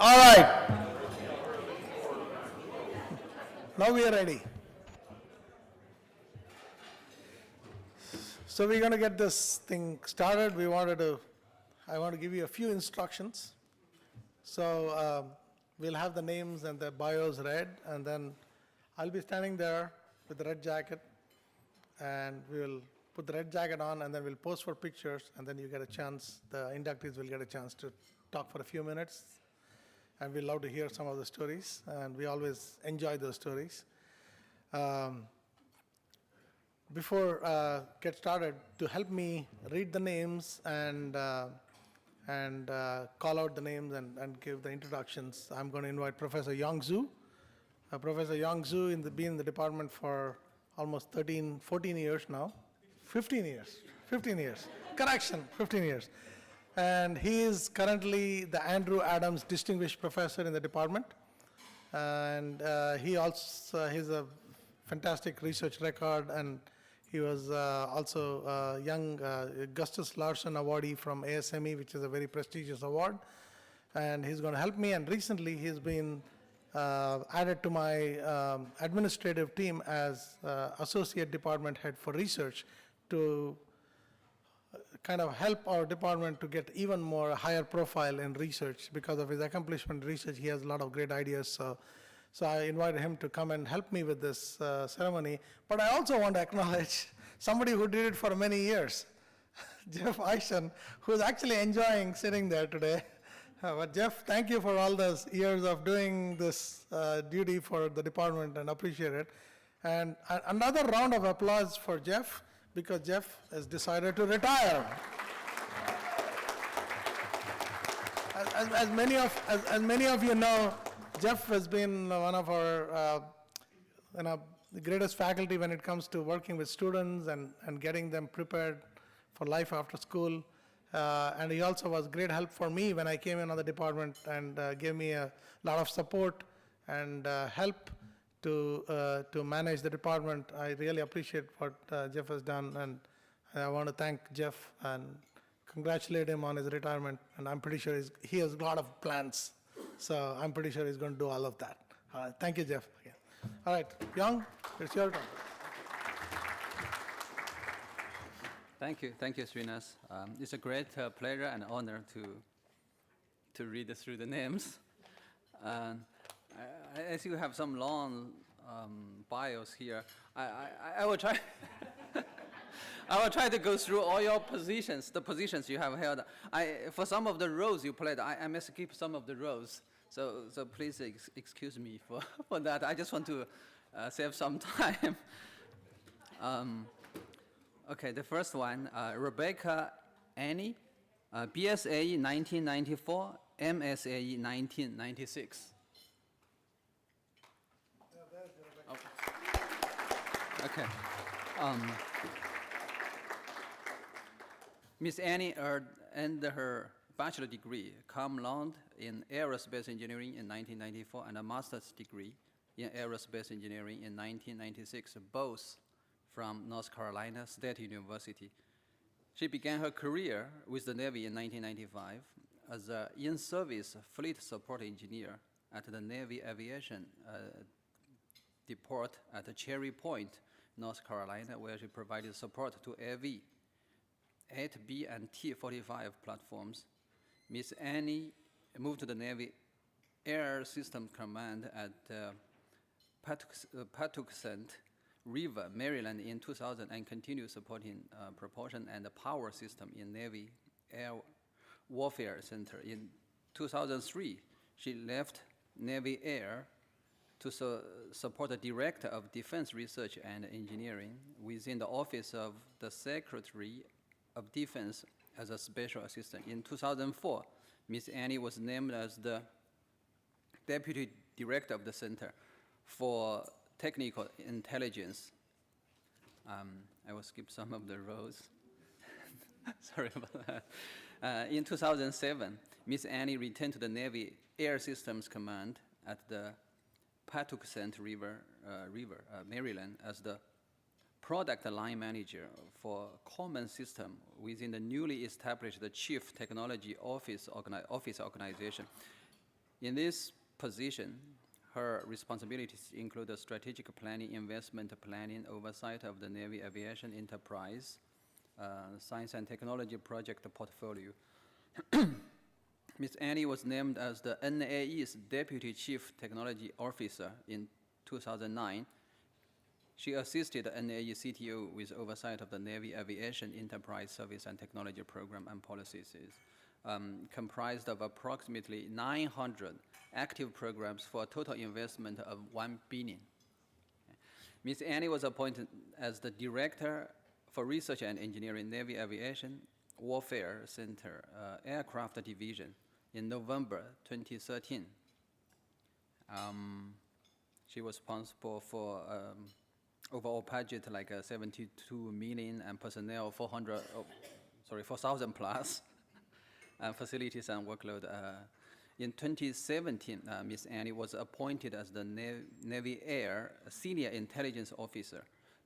All right. Now we are ready. So we're going to get this thing started. I want to give you a few instructions. So we'll have the names and the bios read, and then I'll be standing there with the red jacket, and we'll put the red jacket on, and then we'll pose for pictures, and then you get a chance, the inductees will get a chance to talk for a few minutes, and we love to hear some of the stories, and we always enjoy those stories. Before get started, to help me read the names and call out the names and give the introductions, I'm going to invite Professor Yang Zhu. Professor Yang Zhu been in the department for almost 14 years now. 15 years. Correction, 15 years. And he is currently the Andrew Adams Distinguished Professor in the department. And he's a fantastic research record, and he was also a young Augustus Larson awardee from ASME, which is a very prestigious award. And he's going to help me, and recently he's been added to my administrative team as Associate Department Head for Research to kind of help our department to get even more higher profile in research. Because of his accomplishment in research, he has a lot of great ideas. So I invited him to come and help me with this ceremony. But I also want to acknowledge somebody who did it for many years, Jeff Eischen, who's actually enjoying sitting there today. But Jeff, thank you for all those years of doing this duty for the department, and appreciate it. And another round of applause for Jeff, because Jeff has decided to retire. As many of you know, Jeff has been one of our the greatest faculty when it comes to working with students and getting them prepared for life after school. And he also was great help for me when I came in on the department, and gave me a lot of support and help to manage the department. I really appreciate what Jeff has done, and I want to thank Jeff and congratulate him on his retirement. And I'm pretty sure he has a lot of plans, so I'm pretty sure he's going to do all of that. Thank you, Jeff. Again. All right, Young, it's your turn. Thank you, Srinath. It's a great pleasure and honor to read through the names. I see we have some long bios here. I will try. I will try to go through all your positions, the positions you have held. For some of the roles you played, I may skip some of the roles. So please excuse me for that. I just want to save some time. Okay, the first one, Rebecca Annie, BSAE 1994, MSAE 1996. Okay. Miss Annie earned her bachelor degree, cum laude, in aerospace engineering in 1994, and a master's degree in aerospace engineering in 1996, both from North Carolina State University. She began her career with the Navy in 1995 as an in-service fleet support engineer at the Navy Aviation Depot at Cherry Point, North Carolina, where she provided support to AV 8B and T-45 platforms. Miss Annie moved to the Navy Air Systems Command at Patuxent River, Maryland in 2000, and continued supporting propulsion and power system in Navy Air Warfare Center. In 2003, she left Navy Air to support the Director of Defense Research and Engineering within the Office of the Secretary of Defense as a special assistant. In 2004, Ms. Annie was named as the Deputy Director of the Center for Technical Intelligence. I will skip some of the rows. Sorry about that. In 2007, Ms. Annie returned to the Navy Air Systems Command at the Patuxent River, Maryland, as the product line manager for common system within the newly established Chief Technology Office organization. In this position, her responsibilities include the strategic planning, investment planning, oversight of the Navy aviation enterprise, science and technology project portfolio. Ms. Annie was named as the NAE's Deputy Chief Technology Officer in 2009. She assisted the NAE CTO with oversight of the Navy Aviation Enterprise Service and Technology Program and policies, comprised of approximately 900 active programs for a total investment of $1 billion. Ms. Annie was appointed as the Director for Research and Engineering, Navy Aviation Warfare Center, Aircraft Division in November 2013. She was responsible for overall budget like 72 million and personnel 4,000 plus, facilities and workload. In 2017, Ms. Annie was appointed as the Navy Air Senior Intelligence Officer,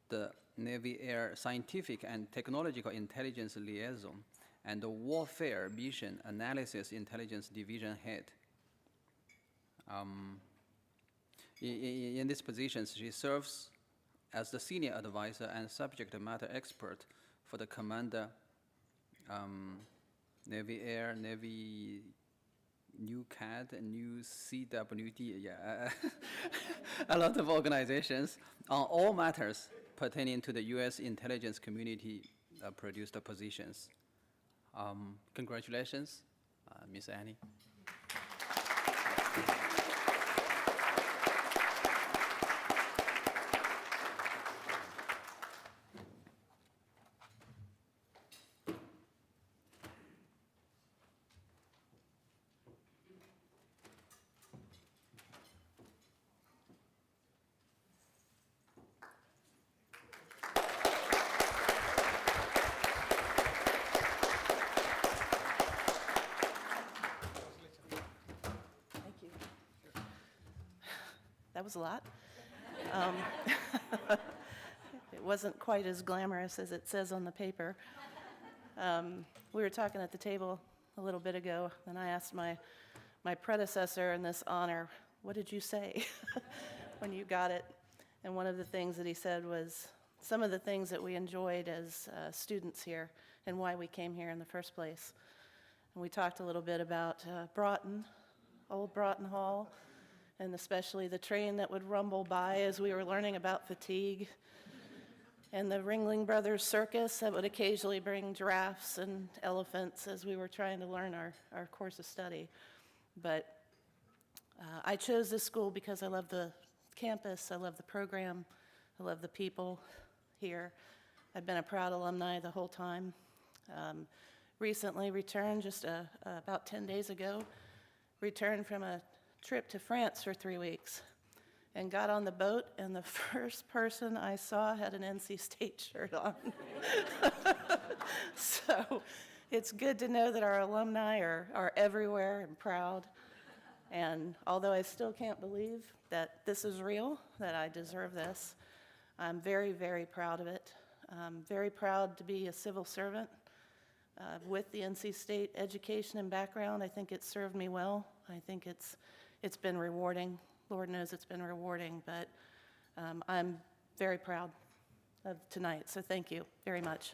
the Navy Air Scientific and Technological Intelligence Liaison, and the Warfare Mission Analysis Intelligence Division Head. In this position, she serves as the senior advisor and subject matter expert for the Commander, Navy Air, Navy New CAD, New CWD, yeah, a lot of organizations on all matters pertaining to the U.S. intelligence community produced positions. Congratulations, Ms. Annie. That was a lot. It wasn't quite as glamorous as it says on the paper. We were talking at the table a little bit ago, and I asked my predecessor in this honor, what did you say when you got it? And one of the things that he said was some of the things that we enjoyed as students here and why we came here in the first place. And we talked a little bit about Broughton, old Broughton Hall, and especially the train that would rumble by as we were learning about fatigue, and the Ringling Brothers Circus that would occasionally bring giraffes and elephants as we were trying to learn our course of study. But I chose this school because I love the campus, I love the program, I love the people here. I've been a proud alumni the whole time. Recently returned, just about 10 days ago, returned from a trip to France for 3 weeks and got on the boat, and the first person I saw had an NC State shirt on. So it's good to know that our alumni are everywhere and proud. And although I still can't believe that this is real, that I deserve this, I'm very, very proud of it. I'm very proud to be a civil servant with the NC State education and background. I think it served me well. I think it's been rewarding. Lord knows it's been rewarding, but I'm very proud of tonight, so thank you very much.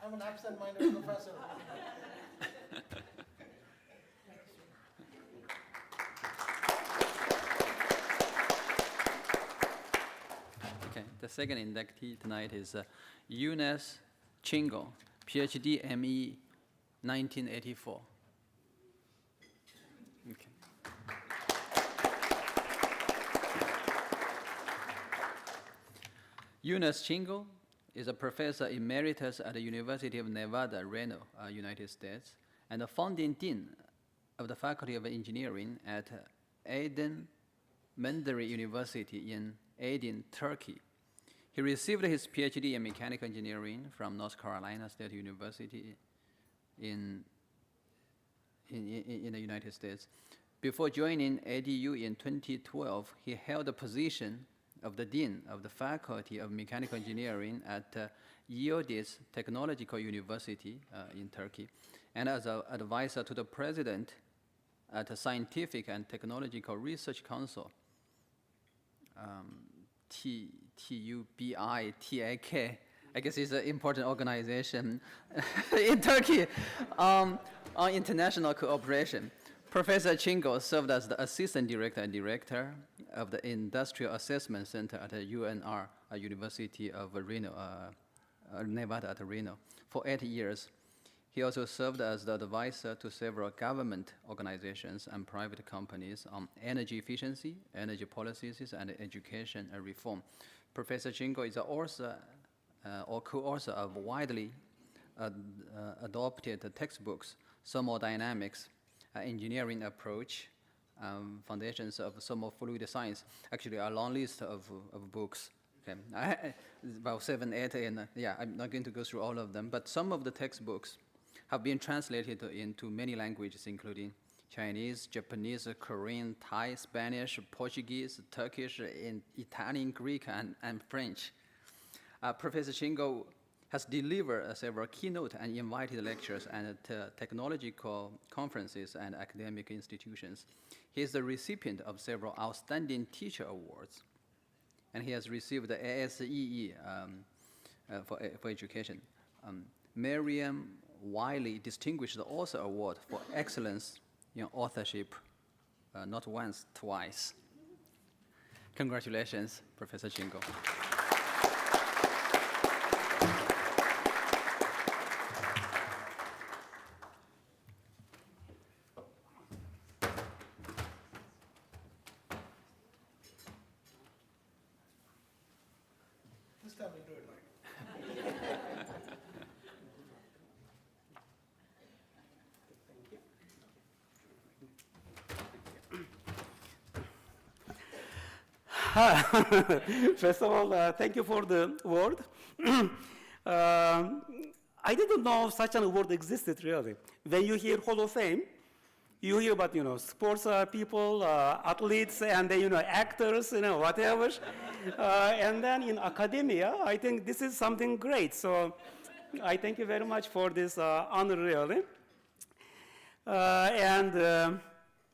I'm an absent-minded professor. Okay, the second inductee tonight is Eunice Chingle, PhD ME 1984. Okay. Eunice Chingle is a professor emeritus at the University of Nevada, Reno, United States, and the founding dean of the Faculty of Engineering at Aydin Menderes University in Aydin, Turkey. He received his PhD in mechanical engineering from North Carolina State University in the United States. Before joining ADU in 2012, he held a position of the Dean of the Faculty of Mechanical Engineering at Yildiz Technological University in Turkey, and as an advisor to the President at the Scientific and Technological Research Council, TUBITAK. I guess it's an important organization in Turkey on international cooperation. Professor Chingo served as the assistant director and director of the Industrial Assessment Center at the UNR, University of Reno, Nevada at Reno, for 8 years. He also served as the advisor to several government organizations and private companies on energy efficiency, energy policies, and education and reform. Professor Chingo is also or co-author of widely adopted textbooks, Thermodynamics, Engineering Approach, Foundations of Thermofluid Science. Actually, a long list of books. Okay, about 7, 8, and yeah, I'm not going to go through all of them, but some of the textbooks have been translated into many languages, including Chinese, Japanese, Korean, Thai, Spanish, Portuguese, Turkish, Italian, Greek, and French. Professor Chingo has delivered several keynote and invited lectures at technological conferences and academic institutions. He is the recipient of several outstanding teacher awards, and he has received the ASEE for education. Merriam Wiley Distinguished Author Award for Excellence in Authorship, not once, twice. Congratulations, Professor Chingo. This time we'll do it right. First of all, thank you for the award. I didn't know such an award existed, really. When you hear Hall of Fame, you hear about, sports people, athletes, and then, actors, whatever. And then in academia, I think this is something great. So I thank you very much for this honor, really. And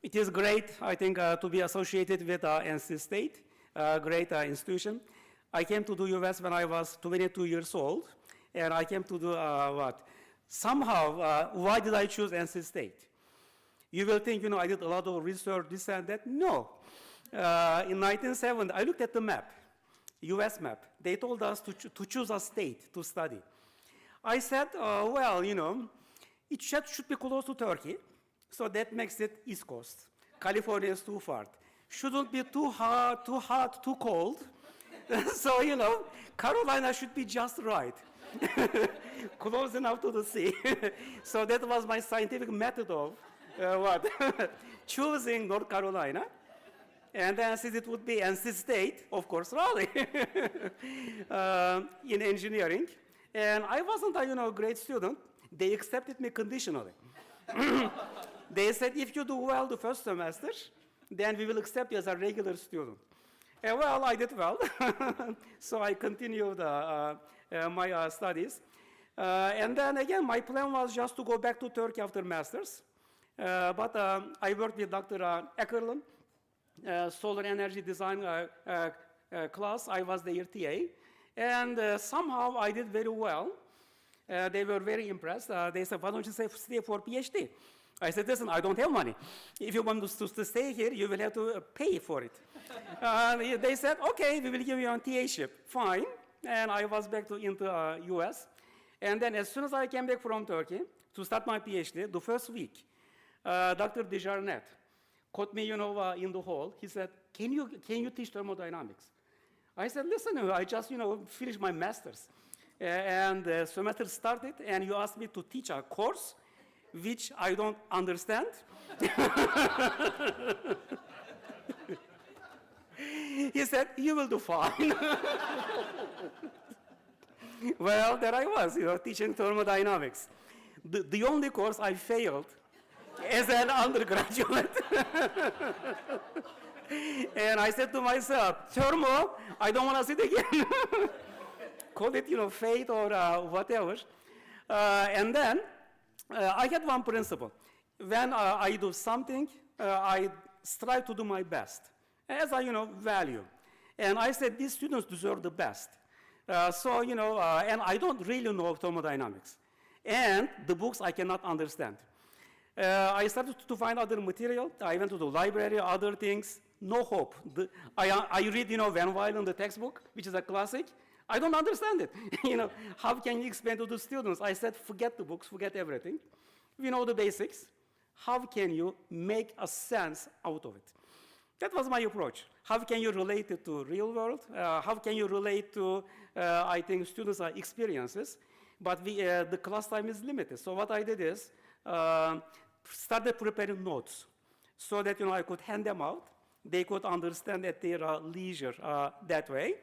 it is great, I think, to be associated with NC State, a great institution. I came to the US when I was 22 years old, and I came to do what? Somehow, why did I choose NC State? You will think, I did a lot of research, this and that. No. In 1970, I looked at the map, US map. They told us to choose a state to study. I said, well, it should be close to Turkey, so that makes it East Coast. California is too far. Shouldn't be too hot, too cold. So, Carolina should be just right. Close enough to the sea. So that was my scientific method of choosing North Carolina. And then since it would be NC State, of course, Raleigh, in engineering. And I wasn't a great student. They accepted me conditionally. They said, if you do well the first semester, then we will accept you as a regular student. And well, I did well. So I continued my studies. And then again, my plan was just to go back to Turkey after master's. But I worked with Dr. Eckerlin, solar energy design class. I was their TA. And somehow I did very well. They were very impressed. They said, why don't you stay for PhD? I said, listen, I don't have money. If you want to stay here, you will have to pay for it. They said, okay, we will give you a TA-ship. Fine. And I was back into US. And then as soon as I came back from Turkey to start my PhD, the first week, Dr. Desjarnet caught me, in the hall. He said, can you teach thermodynamics? I said, listen, I just, finished my master's. And the semester started, and you asked me to teach a course which I don't understand. He said, you will do fine. Well, there I was, teaching thermodynamics. The only course I failed as an undergraduate. And I said to myself, thermo, I don't want to sit again. Call it, fate or whatever. And then I had one principle. When I do something, I strive to do my best, as I, value. And I said, these students deserve the best. And I don't really know thermodynamics. And the books I cannot understand. I started to find other material. I went to the library, other things. No hope. I read, Van Wylen, the textbook, which is a classic. I don't understand it. How can you explain to the students? I said, forget the books, forget everything. We know the basics. How can you make a sense out of it? That was my approach. How can you relate it to real world? How can you relate to, I think, students' experiences? But the class time is limited. So what I did is started preparing notes so that I could hand them out. They could understand at their leisure that way.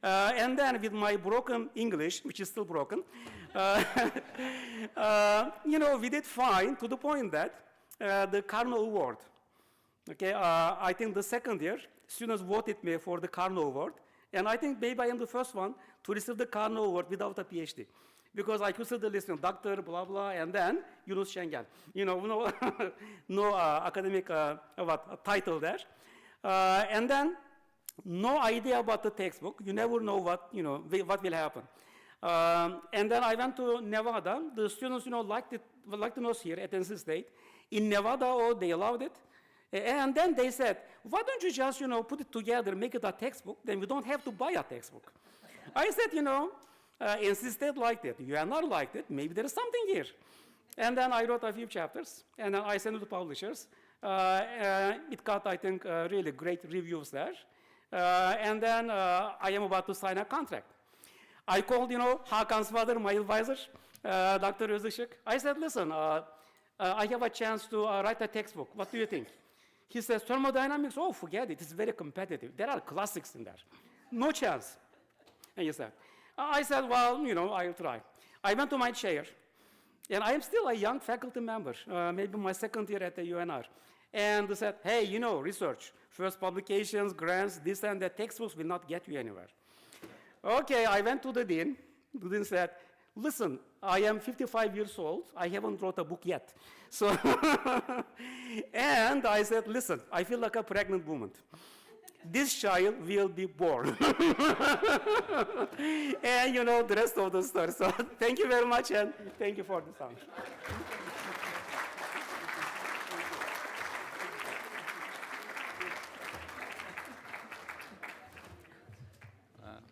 And then with my broken English, which is still broken, we did fine to the point that the Carnot Award, okay, I think the second year, students voted me for the Carnot Award, and I think maybe I am the first one to receive the Carnot Award without a PhD. Because I could see the list, doctor, blah, blah, and then Yunus Şengel. No academic title there. And then no idea about the textbook. You never know what will happen. And then I went to Nevada. The students, liked the notes here at NC State. In Nevada, they loved it. And then they said, why don't you just, put it together, make it a textbook, then we don't have to buy a textbook. I said, NC State liked it, UNR liked it, maybe there is something here. And then I wrote a few chapters, and then I sent it to publishers. It got, I think, really great reviews there. And then I am about to sign a contract. I called, Hakan's father, my advisor, Dr. Özışık. I said, listen, I have a chance to write a textbook. What do you think? He says, thermodynamics, oh, forget it. It's very competitive. There are classics in there. No chance. And he said, I said, well, I'll try. I went to my chair, and I am still a young faculty member, maybe my second year at the UNR. And they said, hey, research, first publications, grants, this and that, textbooks will not get you anywhere. Okay, I went to the dean. The dean said, listen, I am 55 years old. I haven't wrote a book yet. So, and I said, listen, I feel like a pregnant woman. This child will be born. And the rest of the story. So thank you very much, and thank you for the time.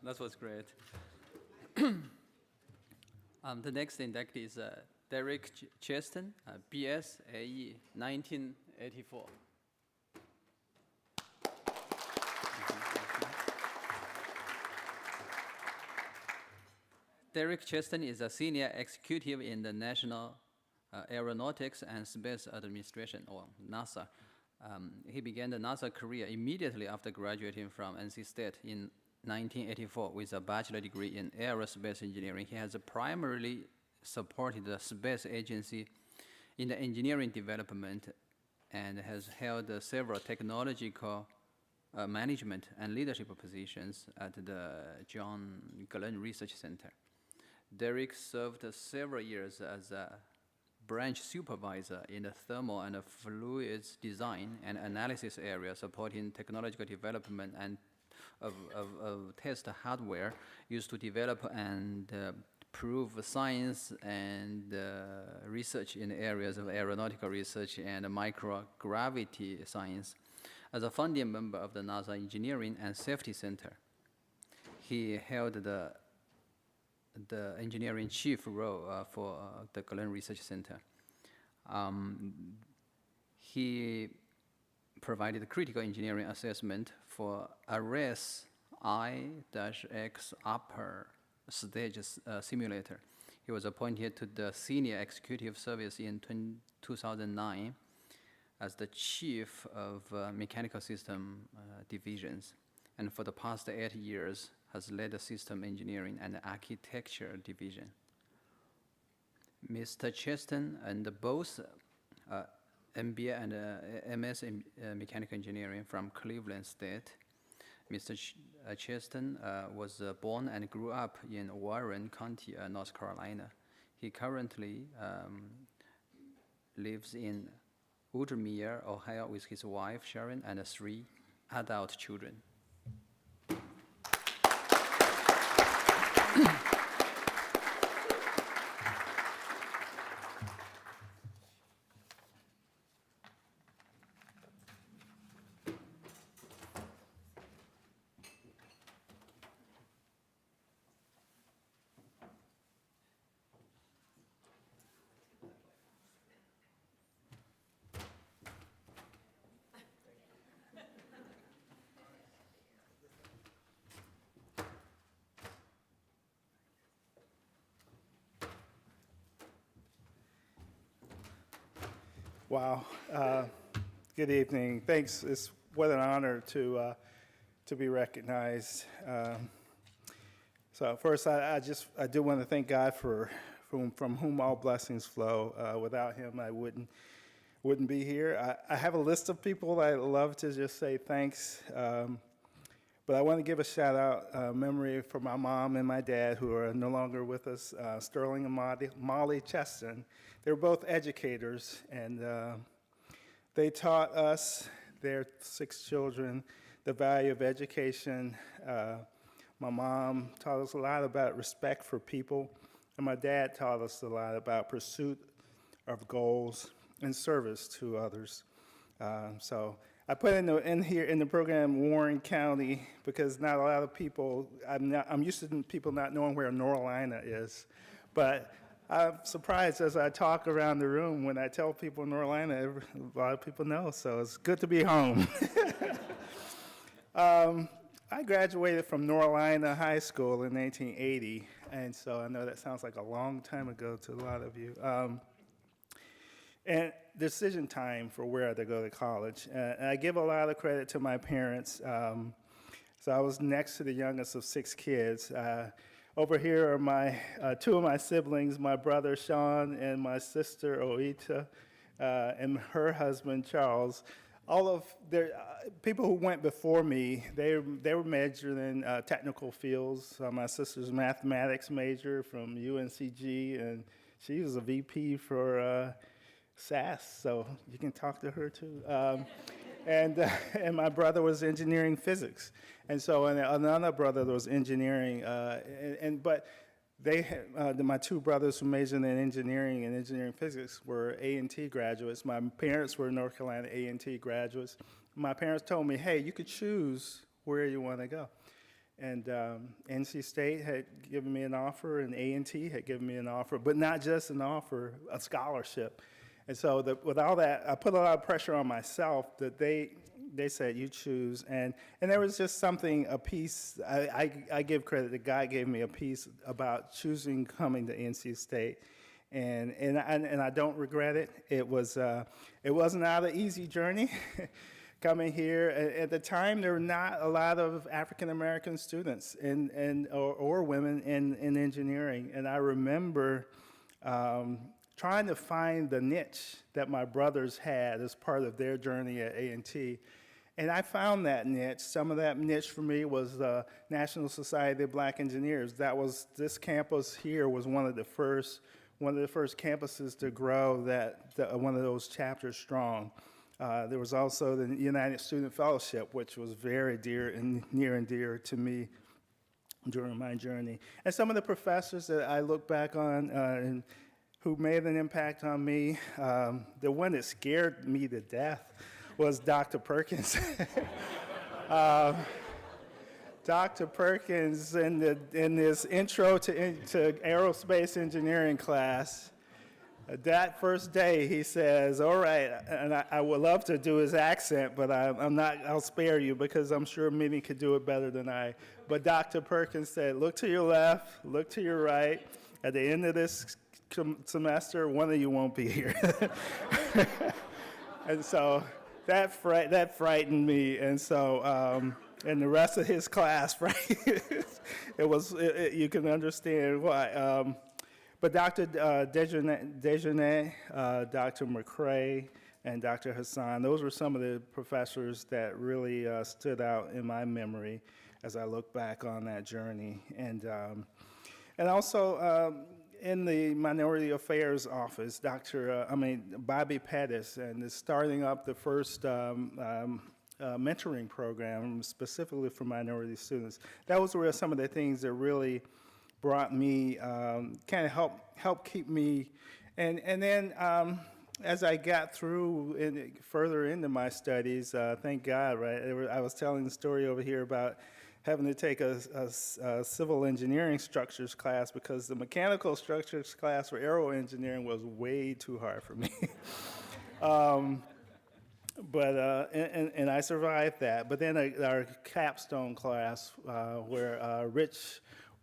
That was great. The next inductee is Derek Cheston, BS AE 1984. Derek Cheston is a senior executive in the National Aeronautics and Space Administration, or NASA. He began the NASA career immediately after graduating from NC State in 1984 with a bachelor degree in aerospace engineering. He has primarily supported the space agency in the engineering development and has held several technological management and leadership positions at the John Glenn Research Center. Derek served several years as a branch supervisor in the thermal and fluids design and analysis area, supporting technological development and of test hardware used to develop and prove science and research in areas of aeronautical research and microgravity science. As a founding member of the NASA Engineering and Safety Center, he held the engineering chief role for the Glenn Research Center. He provided critical engineering assessment for ARES I-X upper stage simulator. He was appointed to the senior executive service in 2009 as the chief of mechanical system divisions, and for the past 8 years has led the system engineering and architecture division. Mr. Cheston and both MBA and MS in Mechanical Engineering from Cleveland State. Mr. Cheston was born and grew up in Warren County, North Carolina. He currently lives in Woodmere, Ohio, with his wife Sharon and 3 adult children. Wow. Good evening. Thanks. It's what an honor to be recognized. So first, I do want to thank God from whom all blessings flow. Without Him, I wouldn't be here. I have a list of people I love to just say thanks. But I want to give a shout out, memory for my mom and my dad who are no longer with us, Sterling and Molly Cheston. They were both educators, and they taught us, their 6 children, the value of education. My mom taught us a lot about respect for people, and my dad taught us a lot about pursuit of goals and service to others. So I put in here in the program Warren County because not a lot of people, I'm used to people not knowing where North Carolina is, but I'm surprised as I talk around the room when I tell people North Carolina, a lot of people know, so it's good to be home. I graduated from North Carolina High School in 1980, and so I know that sounds like a long time ago to a lot of you. And decision time for where to go to college. And I give a lot of credit to my parents. So I was next to the youngest of 6 kids. Over here are my 2 of my siblings, my brother Sean and my sister Oita, and her husband Charles. All of their people who went before me, they were majored in technical fields. My sister's a mathematics major from UNCG, and she was a VP for SAS, so you can talk to her too. And my brother was engineering physics, and so another brother was engineering. But they had, my 2 brothers who majored in engineering and engineering physics were A&T graduates. My parents were North Carolina A&T graduates. My parents told me, "Hey, you could choose where you want to go." And NC State had given me an offer, and A&T had given me an offer, but not just an offer, a scholarship. And so with all that, I put a lot of pressure on myself that they said, "You choose." And there was just something, a piece, I give credit that God gave me a piece about choosing coming to NC State. And I don't regret it. It wasn't not an easy journey coming here. At the time, there were not a lot of African-American students or women in engineering. And I remember trying to find the niche that my brothers had as part of their journey at A&T. And I found that niche. Some of that niche for me was the National Society of Black Engineers. This campus here was one of the first campuses to grow one of those chapters strong. There was also the United Student Fellowship, which was very near and dear to me during my journey. And some of the professors that I look back on and who made an impact on me. The one that scared me to death was Dr. Perkins. Dr. Perkins, in this intro to aerospace engineering class, that first day he says, "All right," and I would love to do his accent, but I'll spare you because I'm sure many could do it better than I. But Dr. Perkins said, "Look to your left, look to your right. At the end of this semester, one of you won't be here." And so that frightened me, and so and the rest of his class, right? You can understand why. But Dr. Desjardins, Dr. McCrae, and Dr. Hassan. Those were some of the professors that really stood out in my memory as I look back on that journey. And also in the Minority Affairs Office, Bobby Pettis, and is starting up the first mentoring program specifically for minority students. That was where some of the things that really brought me, kind of helped keep me, and then as I got through further into my studies, thank God, right? I was telling the story over here about having to take a civil engineering structures class because the mechanical structures class for aero engineering was way too hard for me. And I survived that. But then our capstone class, where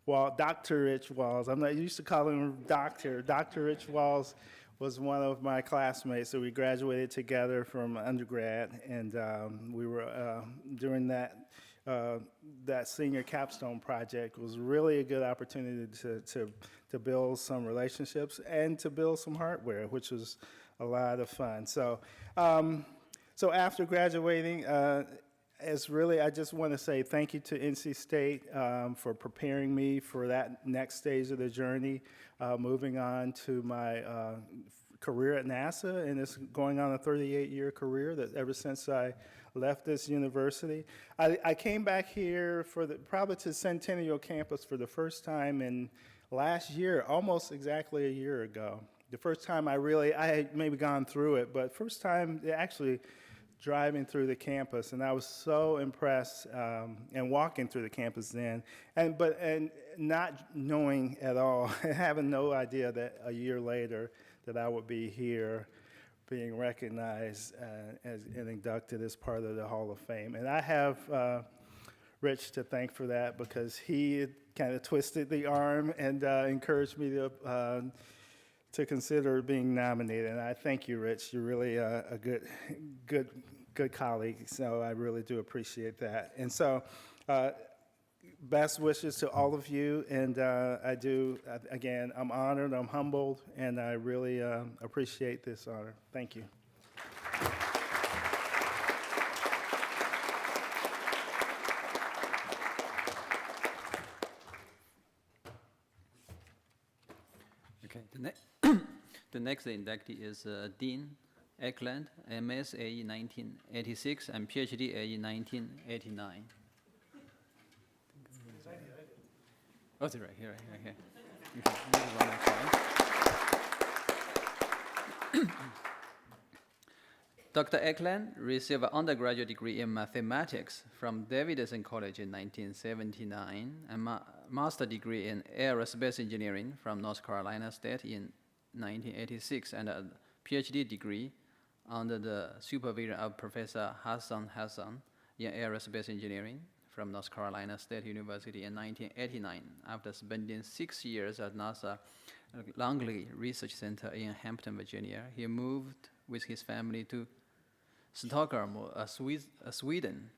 Dr. Rich Walls, I'm not used to calling him Dr. Rich Walls was one of my classmates. So we graduated together from undergrad, and we were during that senior capstone project was really a good opportunity to build some relationships and to build some hardware, which was a lot of fun. So after graduating, I just want to say thank you to NC State for preparing me for that next stage of the journey, moving on to my career at NASA, and it's going on a 38-year career that ever since I left this university. I came back here probably to Centennial campus for the first time in last year, almost exactly a year ago. The first time I had maybe gone through it, but first time actually driving through the campus, and I was so impressed, and walking through the campus then, and not knowing at all, having no idea that a year later that I would be here being recognized and inducted as part of the Hall of Fame. And I have Rich to thank for that, because he kind of twisted the arm and encouraged me to consider being nominated. And I thank you, Rich. You're really a good colleague, so I really do appreciate that. And so best wishes to all of you, and again, I'm honored, I'm humbled, and I really appreciate this honor. Thank you. Okay, the next inductee is Dean Eckland, MS AE 1986 and PhD AE 1989. Oh, it's right here. You can move it on that side. Dr. Eckland received an undergraduate degree in mathematics from Davidson College in 1979, and master degree in aerospace engineering from North Carolina State in 1986, and a PhD degree under the supervision of Professor Hassan in aerospace engineering from North Carolina State University in 1989. After spending 6 years at NASA Langley Research Center in Hampton, Virginia, he moved with his family to Stockholm, Sweden,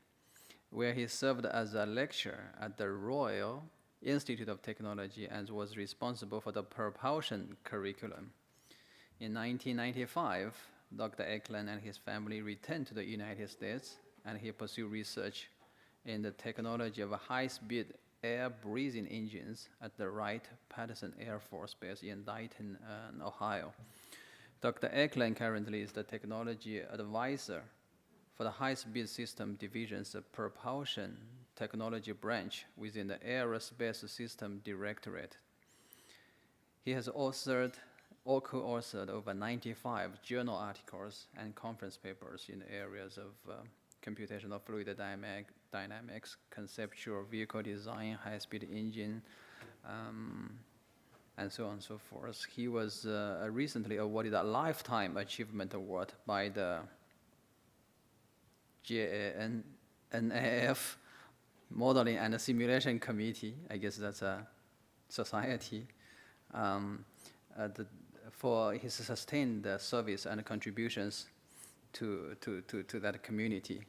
where he served as a lecturer at the Royal Institute of Technology and was responsible for the propulsion curriculum. In 1995, Dr. Eckland and his family returned to the United States, and he pursued research in the technology of high-speed air-breathing engines at the Wright-Patterson Air Force Base in Dayton, Ohio. Dr. Eckland currently is the technology advisor for the high-speed system division's propulsion technology branch within the Aerospace System Directorate. He has authored or co-authored over 95 journal articles and conference papers in the areas of computational fluid dynamics, conceptual vehicle design, high-speed engine, and so on and so forth. He was recently awarded a Lifetime Achievement Award by the NAF Modeling and Simulation Committee. I guess that's a society. For his sustained service and contributions to that community.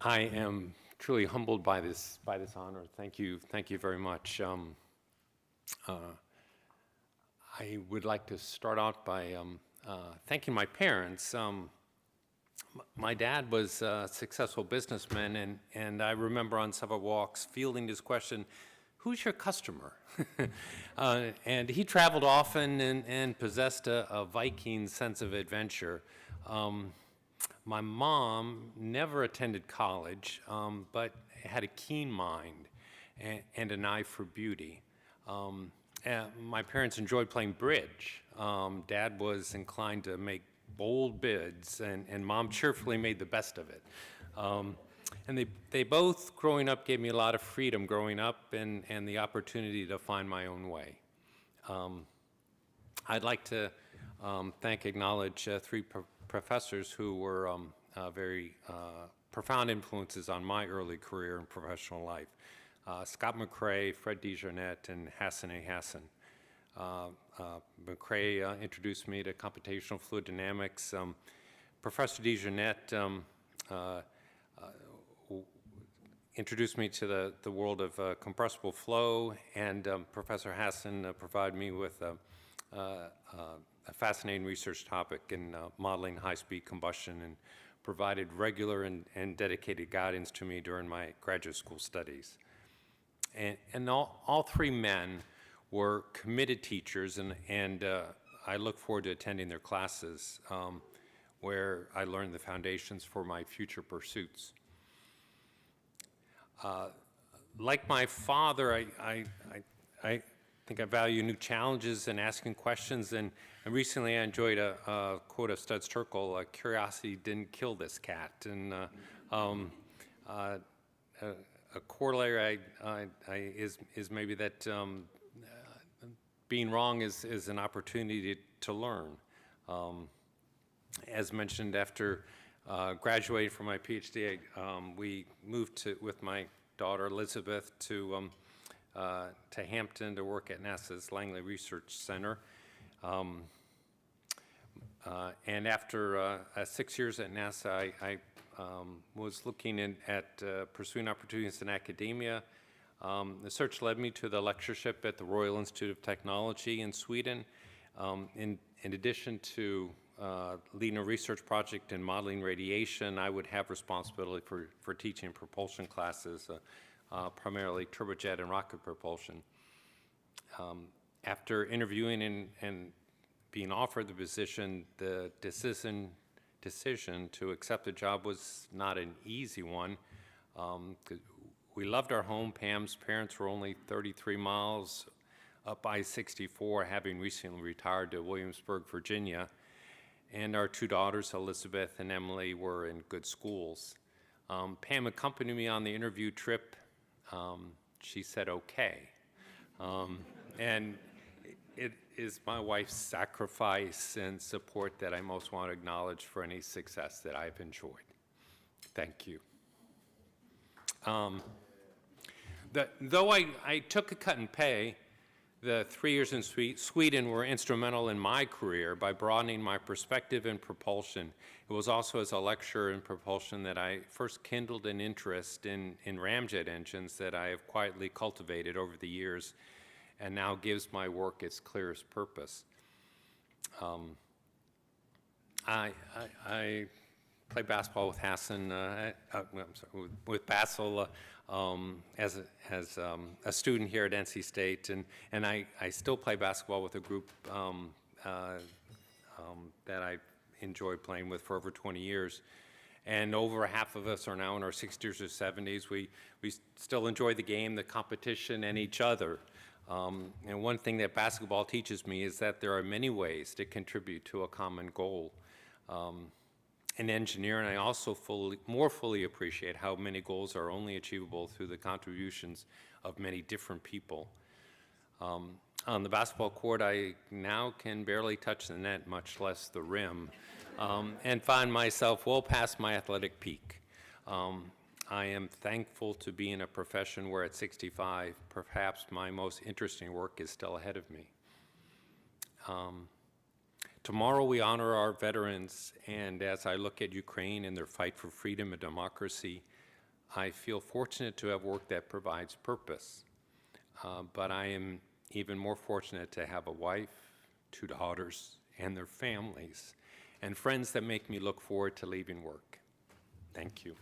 I am truly humbled by this honor. Thank you very much. I would like to start out by thanking my parents. My dad was a successful businessman, and I remember on several walks fielding this question, who's your customer? And he traveled often and possessed a Viking sense of adventure. My mom never attended college, but had a keen mind and an eye for beauty. And my parents enjoyed playing bridge. Dad was inclined to make bold bids, and Mom cheerfully made the best of it. And they both, growing up, gave me a lot of freedom growing up and the opportunity to find my own way. I'd like to acknowledge three professors who were very profound influences on my early career and professional life. Scott McCrae, Fred DeJarnette, and Hassan A. Hassan. McCrae introduced me to computational fluid dynamics. Professor DeJarnette introduced me to the world of compressible flow, and Professor Hassan provided me with a fascinating research topic in modeling high-speed combustion, and provided regular and dedicated guidance to me during my graduate school studies. And all three men were committed teachers, and I look forward to attending their classes where I learned the foundations for my future pursuits. Like my father, I think I value new challenges and asking questions, and recently I enjoyed a quote of Studs Terkel, curiosity didn't kill this cat, and a corollary is maybe that being wrong is an opportunity to learn. As mentioned, after graduating from my PhD, we moved with my daughter Elizabeth to Hampton to work at NASA's Langley Research Center. And after 6 years at NASA, I was looking at pursuing opportunities in academia. The search led me to the lectureship at the Royal Institute of Technology in Sweden. In addition to leading a research project in modeling radiation, I would have responsibility for teaching propulsion classes, primarily turbojet and rocket propulsion. After interviewing and being offered the position, the decision to accept the job was not an easy one. We loved our home. Pam's parents were only 33 miles up I-64, having recently retired to Williamsburg, Virginia. And our two daughters, Elizabeth and Emily, were in good schools. Pam accompanied me on the interview trip. She said, okay. And it is my wife's sacrifice and support that I most want to acknowledge for any success that I've enjoyed. Thank you. Though I took a cut in pay, the 3 years in Sweden were instrumental in my career by broadening my perspective in propulsion. It was also as a lecturer in propulsion that I first kindled an interest in ramjet engines that I have quietly cultivated over the years and now gives my work its clearest purpose. I played basketball with Hassan, with Basil as a student here at NC State, and I still play basketball with a group that I enjoyed playing with for over 20 years. And over half of us are now in our 60s or 70s. We still enjoy the game, the competition, and each other. And one thing that basketball teaches me is that there are many ways to contribute to a common goal. In engineering, I also more fully appreciate how many goals are only achievable through the contributions of many different people. On the basketball court, I now can barely touch the net, much less the rim, and find myself well past my athletic peak. I am thankful to be in a profession where at 65, perhaps my most interesting work is still ahead of me. Tomorrow we honor our veterans, and as I look at Ukraine and their fight for freedom and democracy, I feel fortunate to have work that provides purpose, but I am even more fortunate to have a wife, 2 daughters, and their families, and friends that make me look forward to leaving work. Thank you.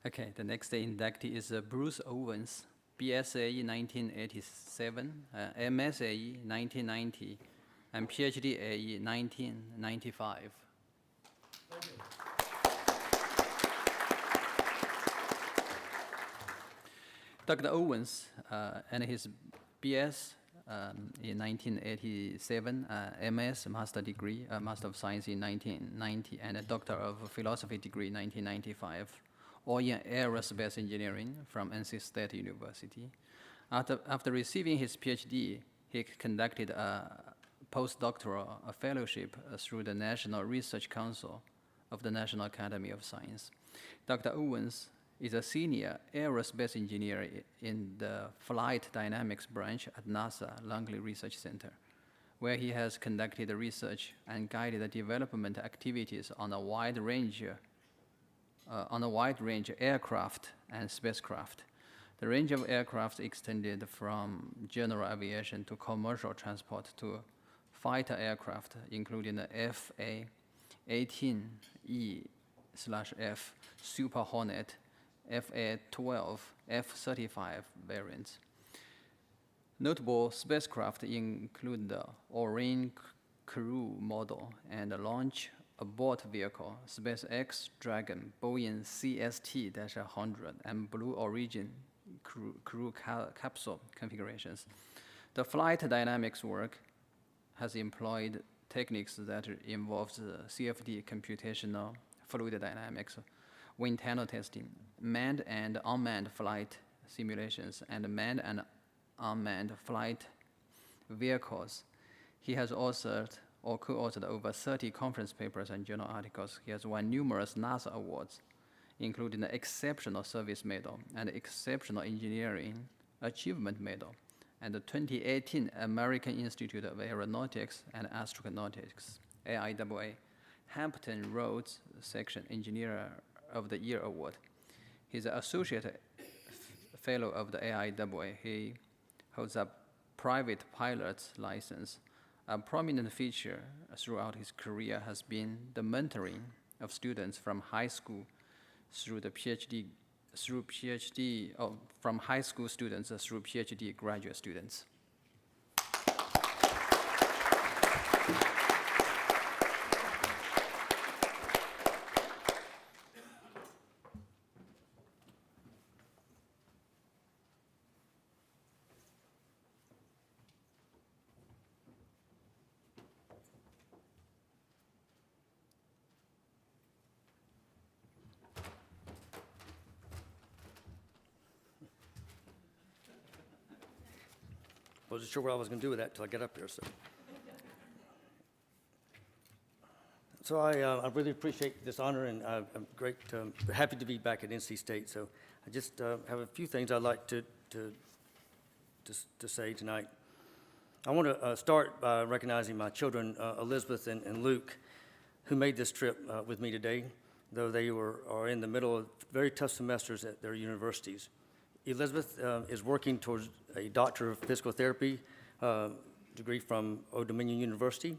Okay, the next inductee is Bruce Owens, BSAE 1987, MSAE 1990, and PhD AE 1995. Dr. Owens and his BS in 1987, MS Master degree, Master of Science in 1990, and a Doctor of Philosophy degree in 1995, all in aerospace engineering from NC State University. After receiving his PhD, he conducted a postdoctoral fellowship through the National Research Council of the National Academy of Science. Dr. Owens is a senior aerospace engineer in the flight dynamics branch at NASA Langley Research Center, where he has conducted research and guided the development activities on a wide range aircraft and spacecraft. The range of aircraft extended from general aviation to commercial transport to fighter aircraft, including the FA-18E/F Super Hornet, FA-12, F-35 variants. Notable spacecraft include the Orion Crew model and the Launch Abort Vehicle, SpaceX Dragon, Boeing CST-100, and Blue Origin crew capsule configurations. The flight dynamics work has employed techniques that involves CFD, computational fluid dynamics, wind tunnel testing, manned and unmanned flight simulations, and manned and unmanned flight vehicles. He has authored or co-authored over 30 conference papers and journal articles. He has won numerous NASA awards, including the Exceptional Service Medal and the Exceptional Engineering Achievement Medal, and the 2018 American Institute of Aeronautics and Astronautics, AIAA, Hampton Roads Section Engineer of the Year Award. He's an associate fellow of the AIAA. He holds a private pilot's license. A prominent feature throughout his career has been the mentoring of students from high school through from high school students through PhD graduate students. Wasn't sure what I was going to do with that until I get up here. So I really appreciate this honor, and I'm happy to be back at NC State. So I just have a few things I'd like to say tonight. I want to start by recognizing my children, Elizabeth and Luke, who made this trip with me today, though they are in the middle of very tough semesters at their universities. Elizabeth is working towards a Doctor of Physical Therapy degree from Old Dominion University,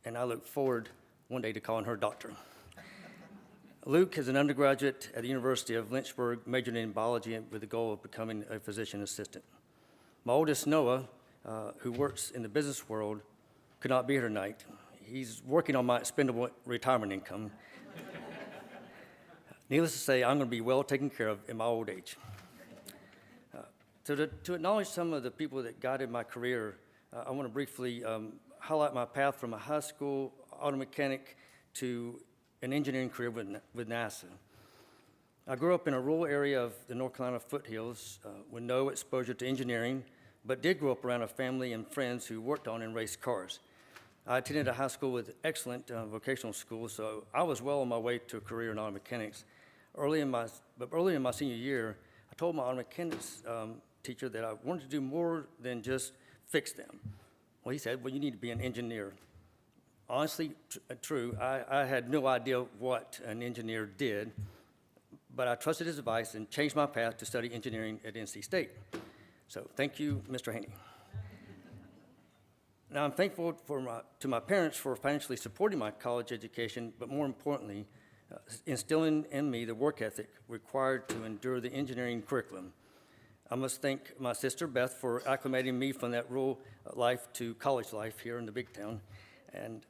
and I look forward one day to calling her doctor. Luke is an undergraduate at the University of Lynchburg, majoring in biology with the goal of becoming a physician assistant. My oldest, Noah, who works in the business world, could not be here tonight. He's working on my expendable retirement income. Needless to say, I'm going to be well taken care of in my old age. So to acknowledge some of the people that guided my career, I want to briefly highlight my path from a high school auto mechanic to an engineering career with NASA. I grew up in a rural area of the North Carolina foothills with no exposure to engineering, but did grow up around a family and friends who worked on and raced cars. I attended a high school with excellent vocational schools, so I was well on my way to a career in auto mechanics. Early in my senior year, I told my auto mechanics teacher that I wanted to do more than just fix them. Well, he said, well, you need to be an engineer. Honestly, true, I had no idea what an engineer did, but I trusted his advice and changed my path to study engineering at NC State. So thank you, Mr. Haney. Now, I'm thankful to my parents for financially supporting my college education, but more importantly, instilling in me the work ethic required to endure the engineering curriculum. I must thank my sister, Beth, for acclimating me from that rural life to college life here in the big town. And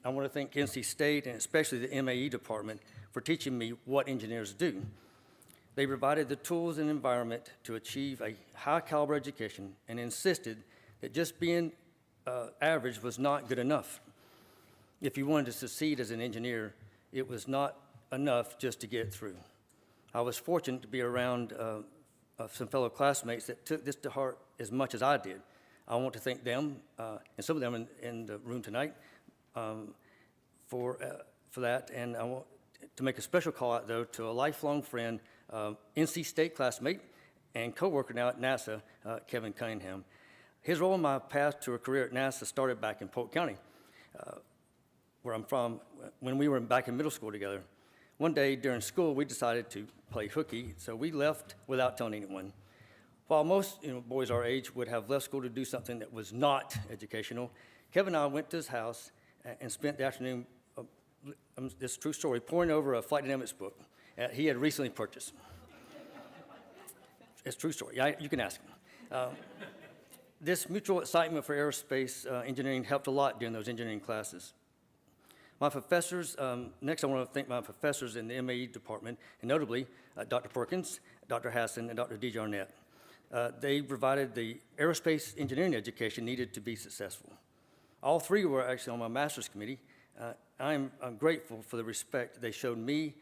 I want to thank NC State, and especially the MAE department, for teaching me what engineers do. They provided the tools and environment to achieve a high-caliber education and insisted that just being average was not good enough. If you wanted to succeed as an engineer, it was not enough just to get through. I was fortunate to be around some fellow classmates that took this to heart as much as I did. I want to thank them, and some of them in the room tonight, for that. And I want to make a special call out, though, to a lifelong friend, NC State classmate and coworker now at NASA, Kevin Cunningham. His role in my path to a career at NASA started back in Polk County, where I'm from, when we were back in middle school together. One day during school, we decided to play hooky, so we left without telling anyone. While most boys our age would have left school to do something that was not educational, Kevin and I went to his house and spent the afternoon, this is a true story, poring over a flight dynamics book he had recently purchased. It's a true story. You can ask him. This mutual excitement for aerospace engineering helped a lot during those engineering classes. My professors, next I want to thank my professors in the MAE department, and notably Dr. Perkins, Dr. Hassan, and Dr. DeJarnett. They provided the aerospace engineering education needed to be successful. All three were actually on my master's committee. I'm grateful for the respect they showed me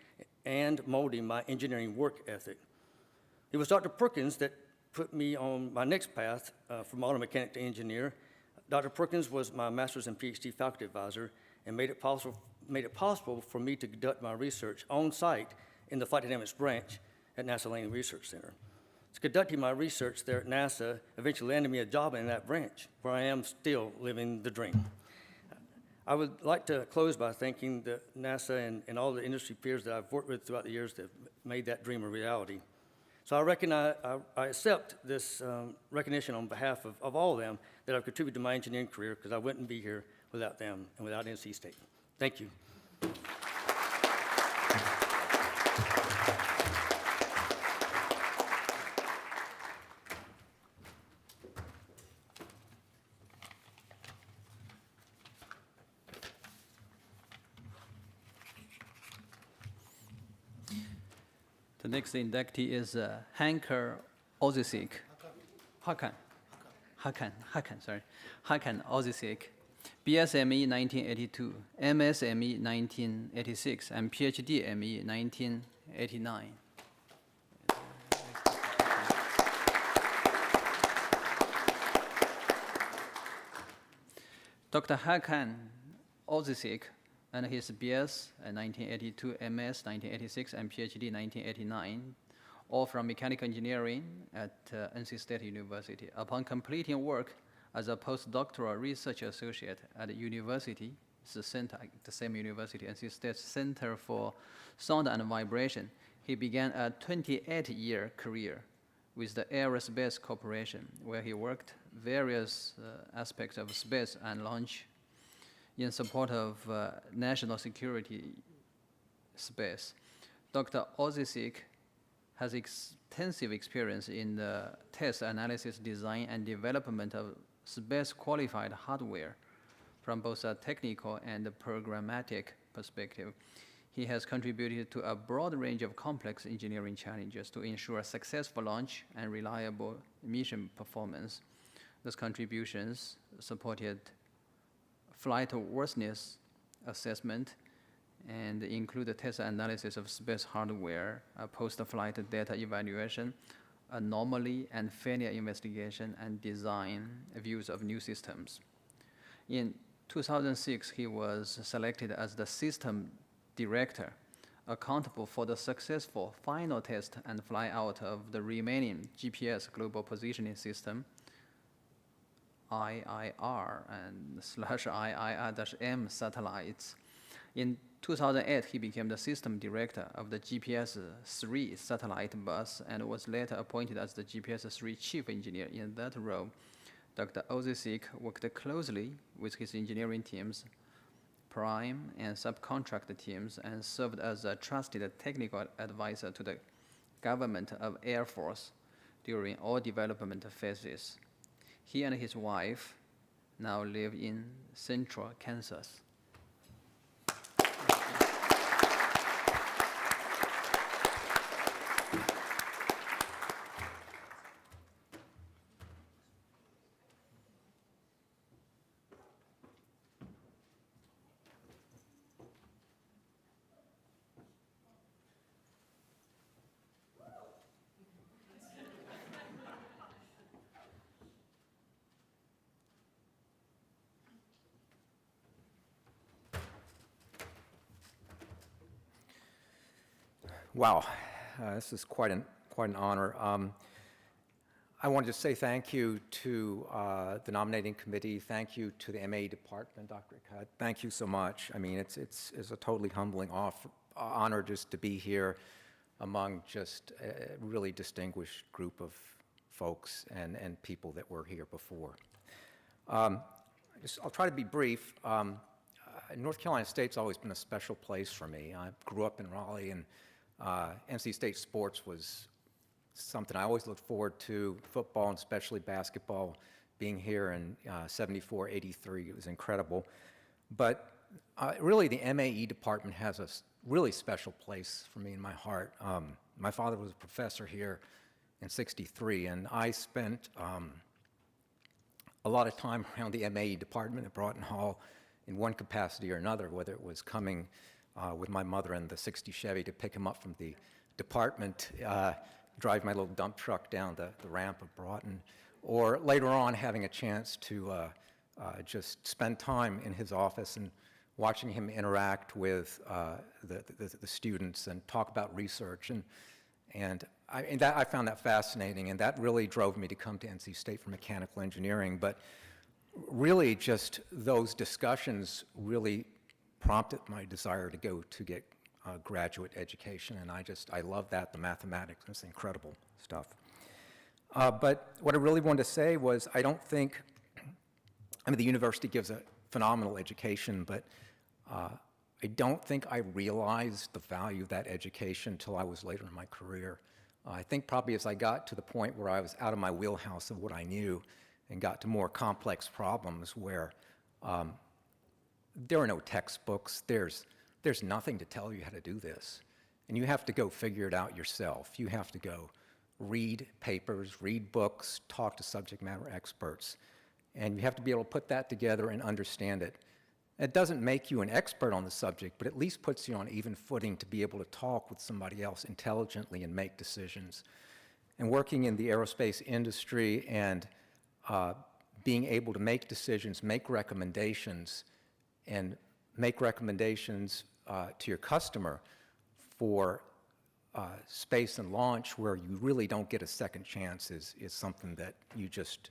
and molding my engineering work ethic. It was Dr. Perkins that put me on my next path from auto mechanic to engineer. Dr. Perkins was my master's and PhD faculty advisor and made it possible for me to conduct my research on site in the flight dynamics branch at NASA Langley Research Center. So conducting my research there at NASA eventually landed me a job in that branch, where I am still living the dream. I would like to close by thanking the NASA and all the industry peers that I've worked with throughout the years that have made that dream a reality. So I accept this recognition on behalf of all of them that have contributed to my engineering career, because I wouldn't be here without them and without NC State. Thank you. The next inductee is Hanker Ozisik. Hakan Ozisik. BSME 1982, MSME 1986, and PhD ME 1989. Dr. Hakan Ozisik and his BS in 1982, MS 1986, and PhD 1989, all from mechanical engineering at NC State University. Upon completing work as a postdoctoral research associate at the university, the same university, NC State Center for Sound and Vibration, he began a 28-year career with the Aerospace Corporation, where he worked various aspects of space and launch in support of national security space. Dr. Ozisik has extensive experience in the test analysis, design, and development of space-qualified hardware from both a technical and a programmatic perspective. He has contributed to a broad range of complex engineering challenges to ensure successful launch and reliable mission performance. Those contributions supported flight worthiness assessment and include the test analysis of space hardware, post-flight data evaluation, anomaly and failure investigation, and design views of new systems. In 2006, he was selected as the system director accountable for the successful final test and flyout of the remaining GPS Global Positioning System, IIR and /IIR-M satellites. In 2008, he became the system director of the GPS-3 satellite bus and was later appointed as the GPS-3 chief engineer. In that role, Dr. Ozisik worked closely with his engineering teams, prime and subcontract teams, and served as a trusted technical advisor to the government of Air Force during all development phases. He and his wife now live in central Kansas. Wow, this is quite an honor. I wanted to say thank you to the nominating committee. Thank you to the MAE department, Dr. Cut. Thank you so much. I mean, it's a totally humbling honor just to be here among just a really distinguished group of folks and people that were here before. I'll try to be brief. North Carolina State's always been a special place for me. I grew up in Raleigh, and NC State sports was something I always looked forward to, football and especially basketball. Being here in 74, 83, it was incredible. But really the MAE department has a really special place for me in my heart. My father was a professor here in 63, and I spent a lot of time around the MAE department at Broughton Hall in one capacity or another, whether it was coming with my mother in the 60 Chevy to pick him up from the department, drive my little dump truck down the ramp of Broughton, or later on having a chance to just spend time in his office and watching him interact with the students and talk about research. And I found that fascinating, and that really drove me to come to NC State for mechanical engineering. But really just those discussions really prompted my desire to go to get graduate education, and I love that, the mathematics, it's incredible stuff. But what I really wanted to say was I mean, the university gives a phenomenal education, but I don't think I realized the value of that education until I was later in my career. I think probably as I got to the point where I was out of my wheelhouse of what I knew and got to more complex problems where there are no textbooks, there's nothing to tell you how to do this. And you have to go figure it out yourself. You have to go read papers, read books, talk to subject matter experts. And you have to be able to put that together and understand it. It doesn't make you an expert on the subject, but at least puts you on even footing to be able to talk with somebody else intelligently and make decisions. And working in the aerospace industry and being able to make decisions, make recommendations, and make recommendations to your customer for space and launch where you really don't get a second chance is something that you just,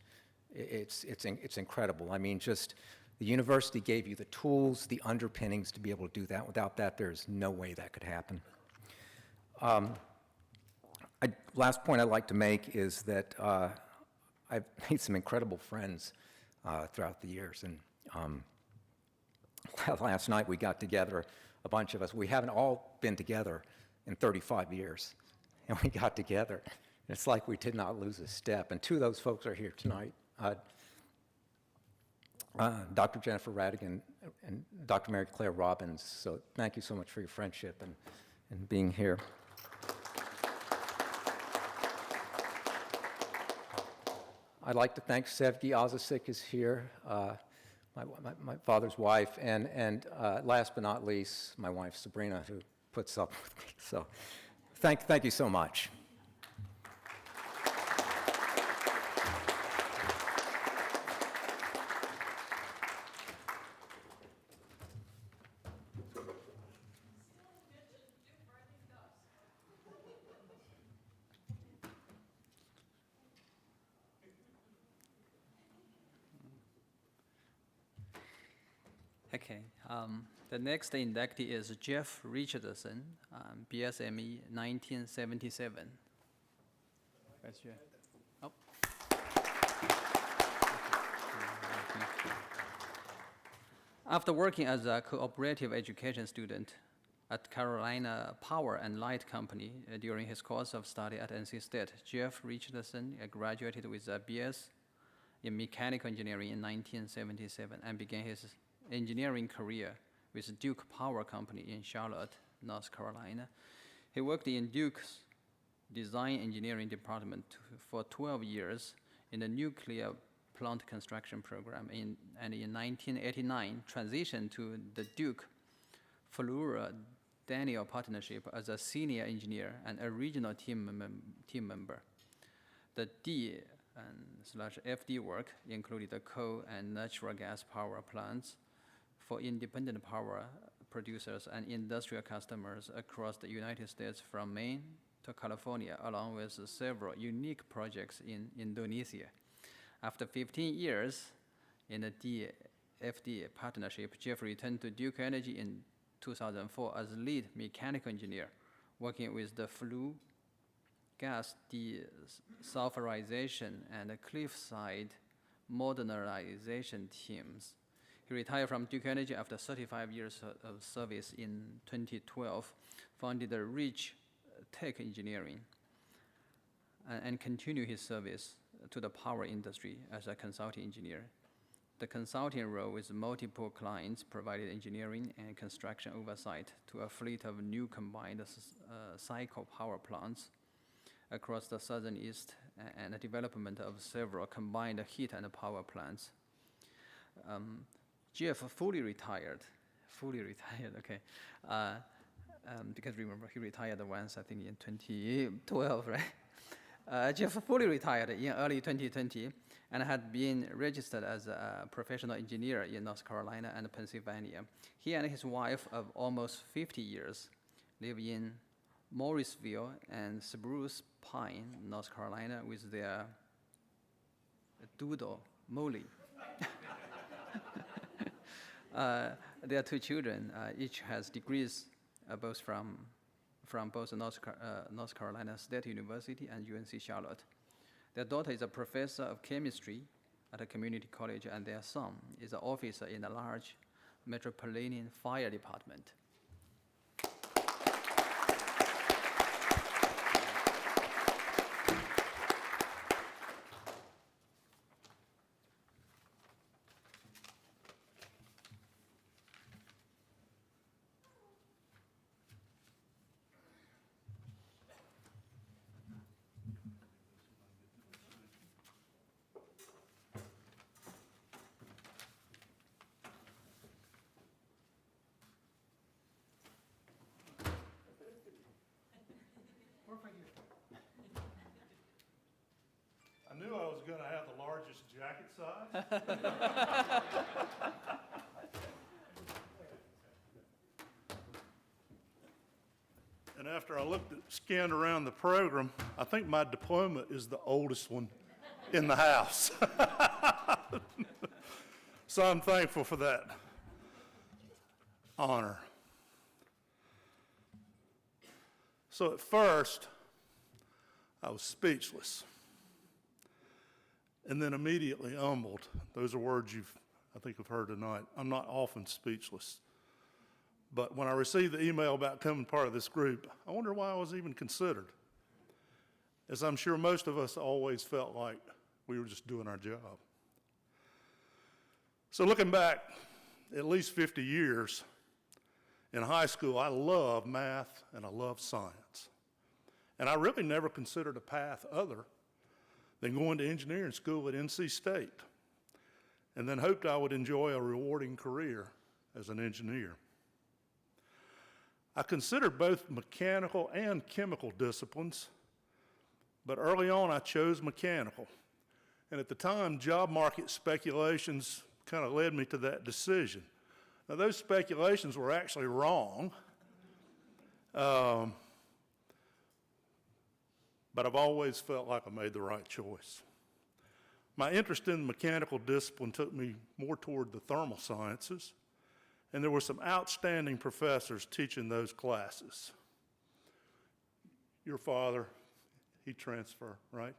it's incredible. I mean, just the university gave you the tools, the underpinnings to be able to do that. Without that, there's no way that could happen. Last point I'd like to make is that I've made some incredible friends throughout the years. And last night we got together, a bunch of us. We haven't all been together in 35 years. And we got together. And it's like we did not lose a step. And two of those folks are here tonight. Dr. Jennifer Radigan and Dr. Mary Claire Robbins. So thank you so much for your friendship and being here. I'd like to thank Sevgi Ozisik is here, my father's wife, and last but not least, my wife Sabrina, who puts up with me. So thank you so much. Okay. The next inductee is Jeff Richardson, BSME 1977. Where's Jeff? Oh. After working as a cooperative education student at Carolina Power and Light Company during his course of study at NC State, Jeff Richardson graduated with a BS in mechanical engineering in 1977 and began his engineering career with Duke Power Company in Charlotte, North Carolina. He worked in Duke's design engineering department for 12 years in the nuclear plant construction program, and in 1989 transitioned to the Duke Fluor Daniel Partnership as a senior engineer and a regional team member. The D / FD work included the coal and natural gas power plants for independent power producers and industrial customers across the United States from Maine to California, along with several unique projects in Indonesia. After 15 years in the DFD partnership, Jeff returned to Duke Energy in 2004 as lead mechanical engineer, working with the flue gas desulfurization and cliffside modernization teams. He retired from Duke Energy after 35 years of service in 2012, founded the Ridge Tech Engineering, and continued his service to the power industry as a consulting engineer. The consulting role with multiple clients provided engineering and construction oversight to a fleet of new combined cycle power plants across the southern east and the development of several combined heat and power plants. Jeff fully retired, okay. Because remember, he retired once, I think in 2012, right? Jeff fully retired in early 2020 and had been registered as a professional engineer in North Carolina and Pennsylvania. He and his wife of almost 50 years live in Morrisville and Spruce Pine, North Carolina, with their doodle, Molly. Their two children each has degrees both from both North Carolina State University and UNC Charlotte. Their daughter is a professor of chemistry at a community college, and their son is an officer in a large metropolitan fire department. I knew I was going to have the largest jacket size. And after I scanned around the program, I think my diploma is the oldest one in the house. So I'm thankful for that honor. So at first, I was speechless. And then immediately humbled. Those are words I think have heard tonight. I'm not often speechless. But when I received the email about becoming part of this group, I wonder why I was even considered. As I'm sure most of us always felt like we were just doing our job. So looking back at least 50 years, in high school, I loved math and I loved science. And I really never considered a path other than going to engineering school at NC State, and then hoped I would enjoy a rewarding career as an engineer. I considered both mechanical and chemical disciplines, but early on I chose mechanical. And at the time, job market speculations kind of led me to that decision. Now those speculations were actually wrong, but I've always felt like I made the right choice. My interest in the mechanical discipline took me more toward the thermal sciences, And there were some outstanding professors teaching those classes. Your father, he transferred, right?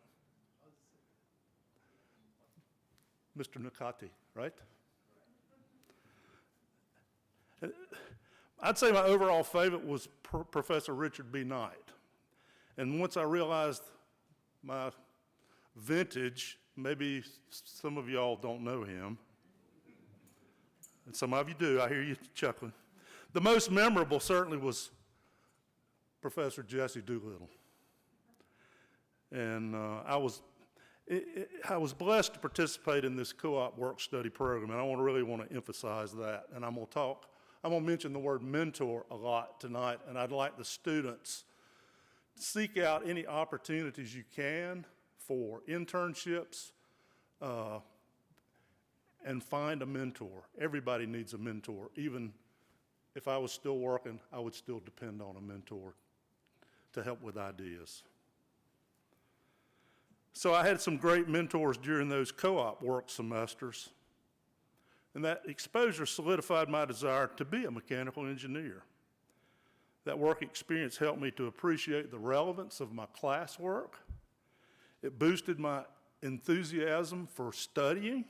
Mr. Nakati, right? I'd say my overall favorite was Professor Richard B. Knight. And once I realized my vintage, maybe some of y'all don't know him, and some of you do, I hear you chuckling. The most memorable certainly was Professor Jesse Doolittle. And I was blessed to participate in this co-op work-study program, and I really want to emphasize that. And I'm going to mention the word mentor a lot tonight, and I'd like the students to seek out any opportunities you can for internships, and find a mentor. Everybody needs a mentor. Even if I was still working, I would still depend on a mentor to help with ideas. So I had some great mentors during those co-op work semesters, and that exposure solidified my desire to be a mechanical engineer. That work experience helped me to appreciate the relevance of my classwork. It boosted my enthusiasm for studying,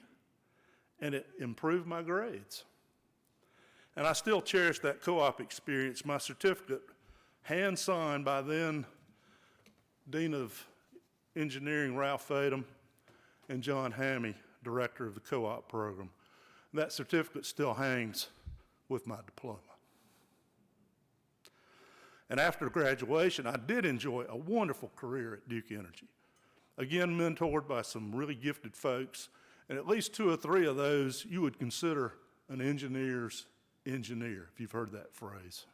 and it improved my grades. And I still cherish that co-op experience. My certificate, hand-signed by then Dean of Engineering Ralph Fadum and John Hammy, director of the co-op program. That certificate still hangs with my diploma. And after graduation, I did enjoy a wonderful career at Duke Energy. Again, mentored by some really gifted folks, and at least 2 or 3 of those you would consider an engineer's engineer, if you've heard that phrase.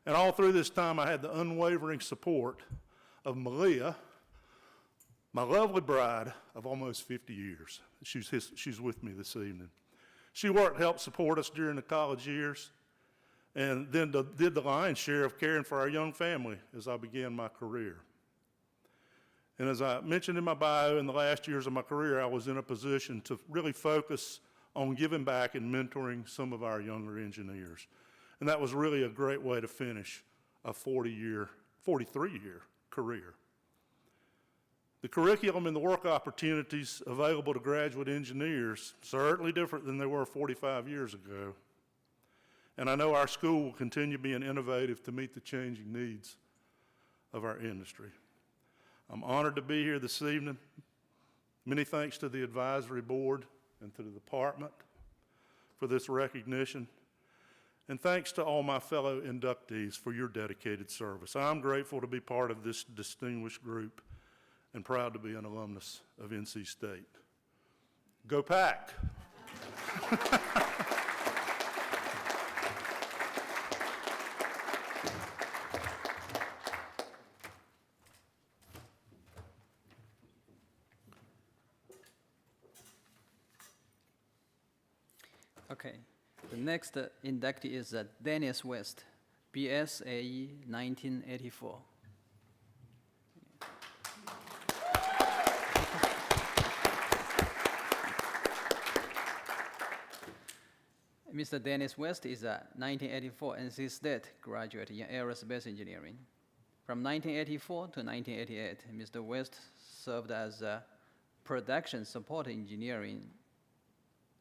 And all through this time, I had the unwavering support of Malia, my lovely bride of almost 50 years. She's with me this evening. She helped support us during the college years, and then did the lion's share of caring for our young family as I began my career. And as I mentioned in my bio, in the last years of my career, I was in a position to really focus on giving back and mentoring some of our younger engineers. And that was really a great way to finish a 43-year career. The curriculum and the work opportunities available to graduate engineers certainly different than they were 45 years ago. And I know our school will continue being innovative to meet the changing needs of our industry. I'm honored to be here this evening. Many thanks to the advisory board and to the department for this recognition. And thanks to all my fellow inductees for your dedicated service. I'm grateful to be part of this distinguished group and proud to be an alumnus of NC State. Go Pack! Okay, the next inductee is Dennis West, BSAE 1984. Mr. Dennis West is a 1984 NC State graduate in aerospace engineering. From 1984 to 1988, Mr. West served as a production support engineering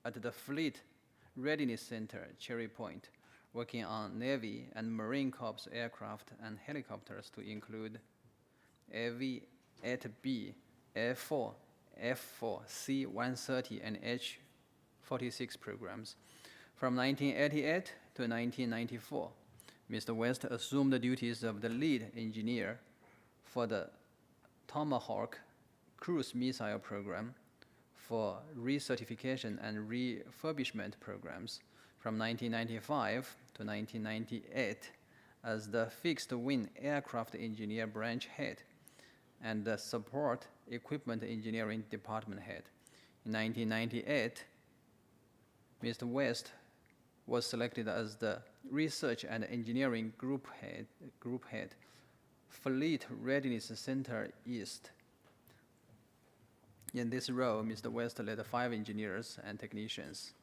at the Fleet Readiness Center, Cherry Point, working on Navy and Marine Corps aircraft and helicopters to include AV-8B, F-4, F-4, C-130, and H-46 programs. From 1988 to 1994, Mr. West assumed the duties of the lead engineer for the Tomahawk cruise missile program for recertification and refurbishment programs from 1995 to 1998 as the fixed-wing aircraft engineer branch head and the support equipment engineering department head. In 1998, Mr. West was selected as the research and engineering group head, Fleet Readiness Center East. In this role, Mr. West led 5 engineers and technicians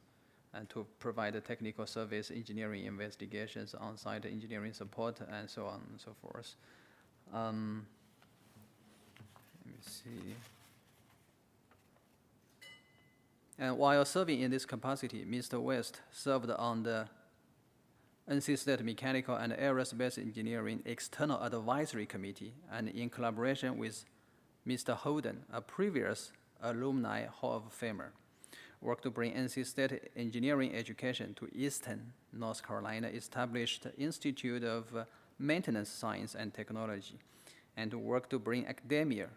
and to provide the technical service, engineering investigations, on-site engineering support, and so on and so forth. Let me see. And while serving in this capacity, Mr. West served on the NC State Mechanical and Aerospace Engineering External Advisory Committee, and in collaboration with Mr. Holden, a previous alumni Hall of Famer, worked to bring NC State engineering education to Eastern North Carolina, established Institute of Maintenance Science and Technology, and to work to bring academia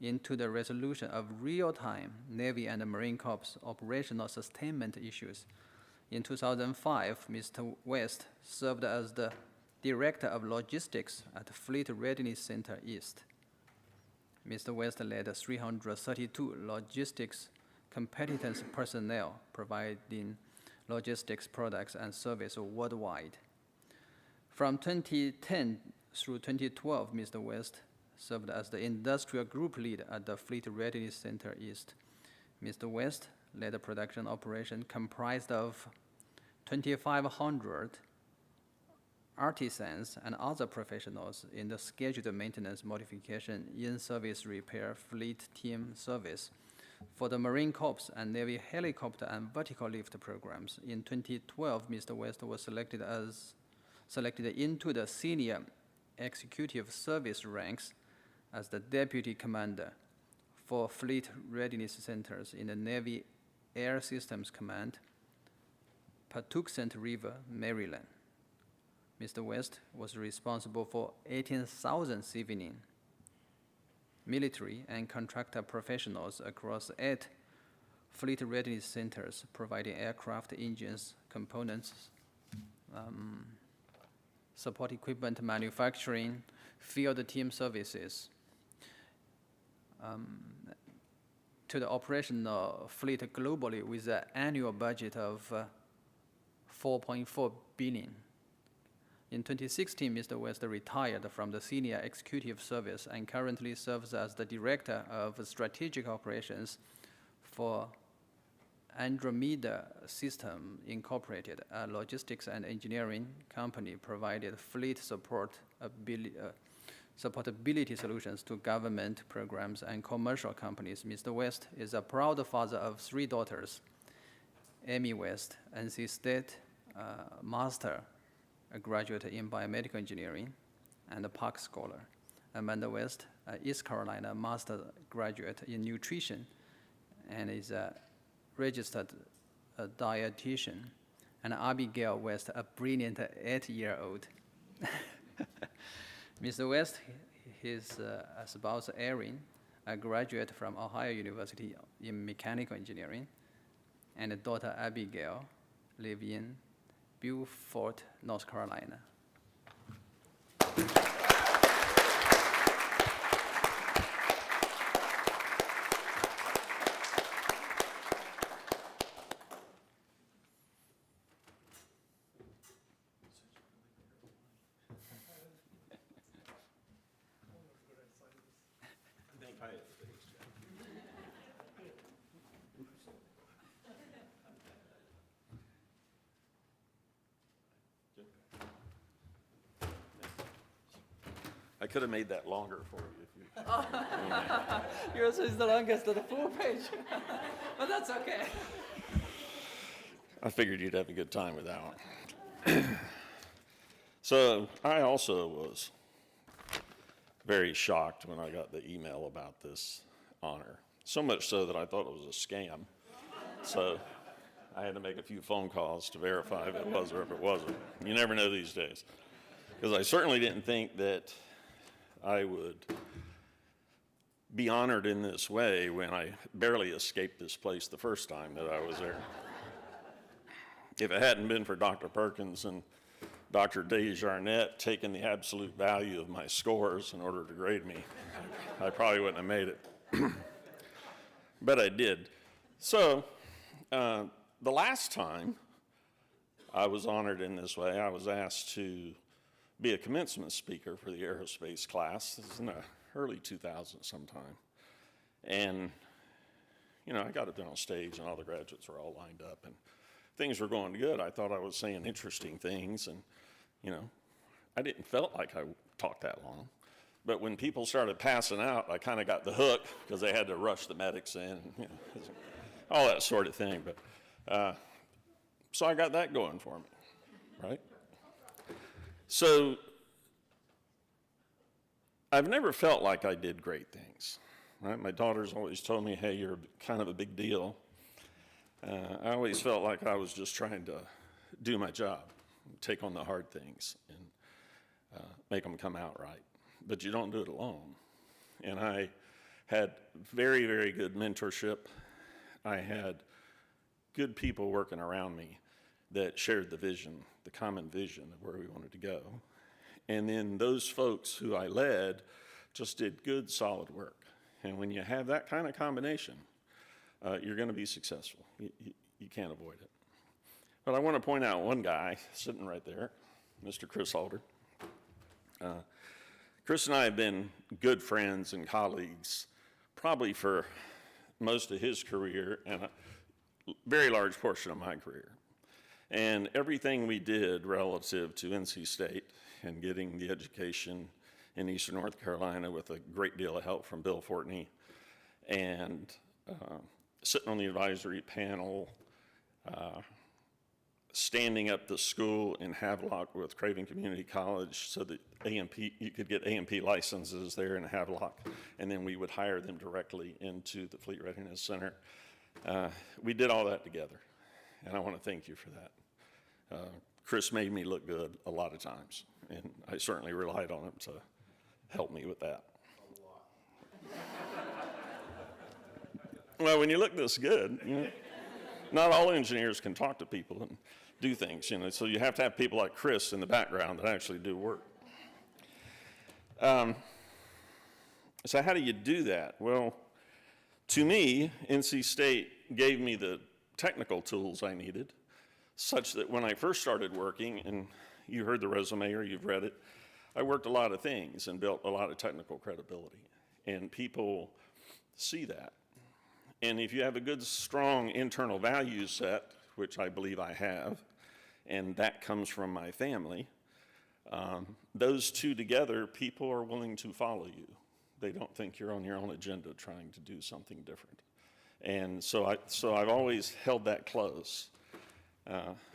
into the resolution of real-time Navy and Marine Corps operational sustainment issues. In 2005, Mr. West served as the Director of Logistics at Fleet Readiness Center East. Mr. West led 332 logistics competence personnel providing logistics products and service worldwide. From 2010 through 2012, Mr. West served as the industrial group lead at the Fleet Readiness Center East. Mr. West led a production operation comprised of 2,500 artisans and other professionals in the scheduled maintenance, modification, in-service repair, fleet team service for the Marine Corps and Navy helicopter and vertical lift programs. In 2012, Mr. West was selected into the senior executive service ranks as the deputy commander for Fleet Readiness Centers in the Navy Air Systems Command, Patuxent River, Maryland. Mr. West was responsible for 18,000 civilian, military, and contractor professionals across 8 Fleet Readiness Centers, providing aircraft engines, components, support equipment manufacturing, field team services, to the operational fleet globally with an annual budget of $4.4 billion. In 2016, Mr. West retired from the senior executive service and currently serves as the Director of Strategic Operations for Andromeda System Incorporated, a logistics and engineering company provided fleet supportability solutions to government programs and commercial companies. Mr. West is a proud father of 3 daughters: Amy West, NC State Master, a graduate in biomedical engineering, and a Park Scholar; Amanda West, East Carolina Master graduate in nutrition, and is a registered dietitian; and Abigail West, a brilliant 8-year-old. Mr. West, his spouse Erin, a graduate from Ohio University in mechanical engineering, and a daughter Abigail live in Beaufort, North Carolina. I could have made that longer for you if you. Yours is the longest of the full page, but that's okay. I figured you'd have a good time with that one. So I also was very shocked when I got the email about this honor. So much so that I thought it was a scam. So I had to make a few phone calls to verify if it was or if it wasn't. You never know these days. Because I certainly didn't think that I would be honored in this way when I barely escaped this place the first time that I was there. If it hadn't been for Dr. Perkins and Dr. Desjarnette taking the absolute value of my scores in order to grade me, I probably wouldn't have made it. But I did. So the last time I was honored in this way, I was asked to be a commencement speaker for the aerospace class. This is in the early 2000s sometime. And, you know, I got up there on stage and all the graduates were all lined up. And things were going good, I thought I was saying interesting things, and, you know, I didn't felt like I talked that long. But when people started passing out, I kind of got the hook because they had to rush the medics in, and, you know, all that sort of thing. But so I got that going for me, right? So I've never felt like I did great things, right? My daughter's always told me, hey, you're kind of a big deal. I always felt like I was just trying to do my job, take on the hard things, and make them come out right. But you don't do it alone. And I had very, very good mentorship. I had good people working around me that shared the vision, the common vision of where we wanted to go. And then those folks who I led just did good, solid work. And when you have that kind of combination, you're going to be successful. You can't avoid it. But I want to point out one guy sitting right there, Mr. Chris Alder. Chris and I have been good friends and colleagues probably for most of his career and a very large portion of my career. And everything we did relative to NC State and getting the education in Eastern North Carolina with a great deal of help from Bill Fortney, and sitting on the advisory panel, standing up the school in Havelock with Craven Community College so that you could get A&P licenses there in Havelock, and then we would hire them directly into the Fleet Readiness Center. We did all that together, and I want to thank you for that. Chris made me look good a lot of times, and I certainly relied on him to help me with that. Well, when you look this good, you know, not all engineers can talk to people and do things, you know, so you have to have people like Chris in the background that actually do work. So how do you do that? Well, to me, NC State gave me the technical tools I needed, such that when I first started working, and you heard the resume or you've read it, I worked a lot of things and built a lot of technical credibility, and people see that. And if you have a good, strong internal value set, which I believe I have, and that comes from my family, those two together, people are willing to follow you. They don't think you're on your own agenda trying to do something different. And so I've always held that close.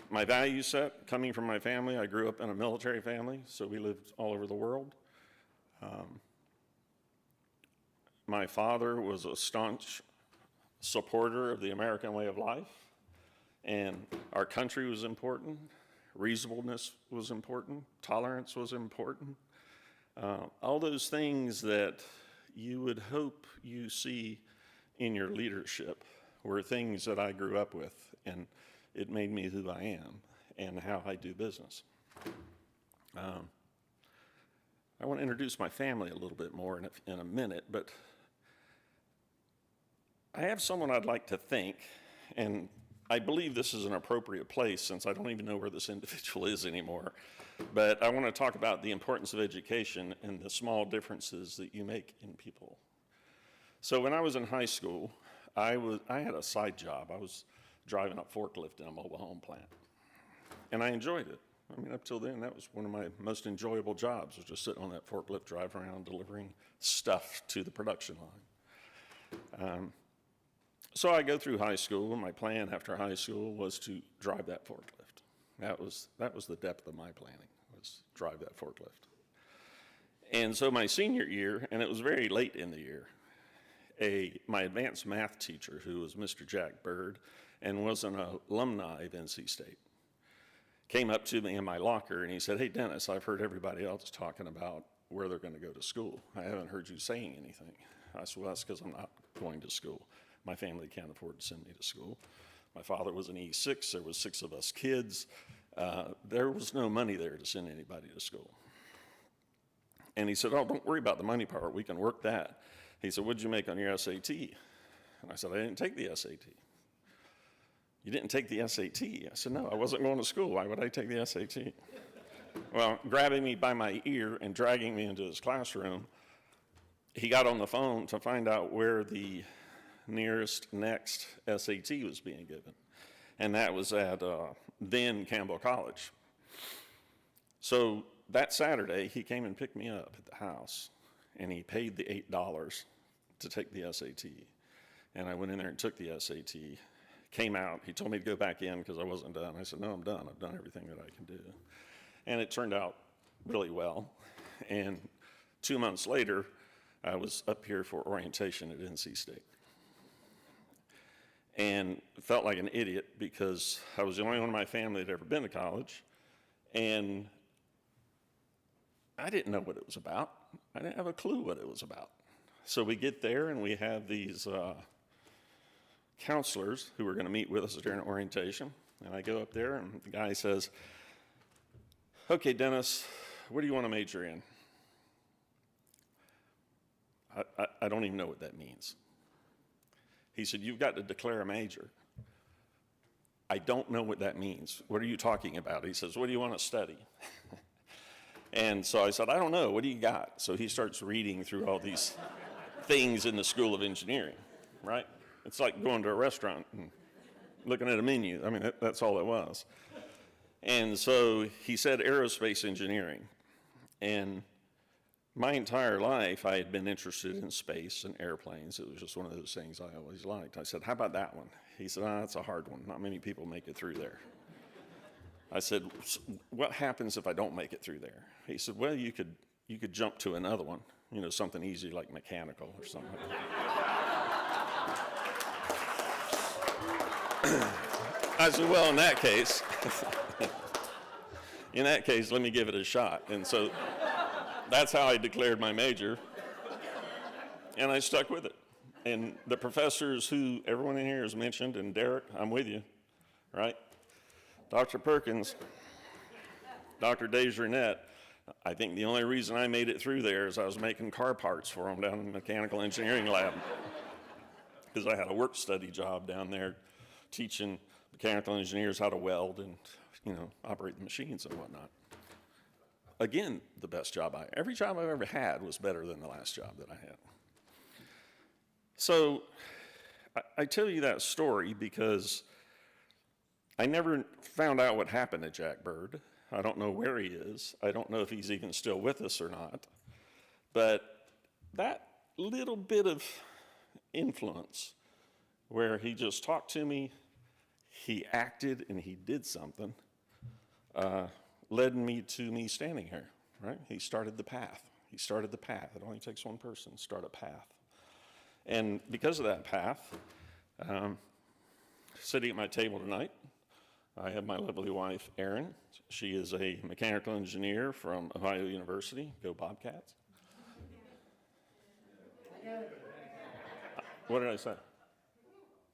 My value set, coming from my family, I grew up in a military family, so we lived all over the world. My father was a staunch supporter of the American way of life, and our country was important, reasonableness was important, tolerance was important. All those things that you would hope you see in your leadership were things that I grew up with, and it made me who I am and how I do business. I want to introduce my family a little bit more in a minute, but I have someone I'd like to thank, and I believe this is an appropriate place since I don't even know where this individual is anymore. But I want to talk about the importance of education and the small differences that you make in people. So when I was in high school, I had a side job. I was driving a forklift in a mobile home plant, and I enjoyed it. I mean, up till then, that was one of my most enjoyable jobs, was just sitting on that forklift, driving around, delivering stuff to the production line. So I go through high school, and my plan after high school was to drive that forklift. That was the depth of my planning, was drive that forklift. And so my senior year, and it was very late in the year, my advanced math teacher, who was Mr. Jack Bird, and was an alumni of NC State, came up to me in my locker, and he said, "Hey, Dennis, I've heard everybody else talking about where they're going to go to school. I haven't heard you saying anything." I said, "Well, that's because I'm not going to school. My family can't afford to send me to school. My father was an E6. There was 6 of us kids. There was no money there to send anybody to school." And he said, "Oh, don't worry about the money part. We can work that." He said, "What'd you make on your SAT?" And I said, "I didn't take the SAT." "You didn't take the SAT?" I said, "No, I wasn't going to school. Why would I take the SAT?" Well, grabbing me by my ear and dragging me into his classroom, he got on the phone to find out where the nearest next SAT was being given. and that was at then Campbell College. So that Saturday, he came and picked me up at the house, and he paid the $8 to take the SAT. And I went in there and took the SAT, came out. He told me to go back in because I wasn't done. I said, no, I'm done. I've done everything that I can do. And it turned out really well. And 2 months later, I was up here for orientation at NC State. And felt like an idiot because I was the only one in my family that had ever been to college. And I didn't know what it was about. I didn't have a clue what it was about. So we get there and we have these counselors who were going to meet with us during orientation. And I go up there and the guy says, okay, Dennis, what do you want to major in? I don't even know what that means. He said, you've got to declare a major. I don't know what that means. What are you talking about? He says, what do you want to study? And so I said, I don't know. What do you got? So he starts reading through all these things in the School of Engineering, right? It's like going to a restaurant and looking at a menu. I mean, that's all it was. And so he said aerospace engineering. And my entire life, I had been interested in space and airplanes. It was just one of those things I always liked. I said, how about that one? He said, that's a hard one. Not many people make it through there. I said, what happens if I don't make it through there? He said, well, you could jump to another one, you know, something easy like mechanical or something. I said, well, in that case, let me give it a shot. And so that's how I declared my major, and I stuck with it. And the professors who everyone in here has mentioned, and Derek, I'm with you, right? Dr. Perkins, Dr. Desjardins, I think the only reason I made it through there is I was making car parts for them down in the mechanical engineering lab, because I had a work study job down there teaching mechanical engineers how to weld and, you know, operate the machines and whatnot. Again, the best job every job I've ever had was better than the last job that I had. So I tell you that story because I never found out what happened to Jack Bird. I don't know where he is. I don't know if he's even still with us or not. But that little bit of influence where he just talked to me, he acted and he did something, led me to me standing here, right? He started the path. He started the path. It only takes one person to start a path. And because of that path, sitting at my table tonight, I have my lovely wife, Erin. She is a mechanical engineer from Ohio University. Go Bobcats. What did I say?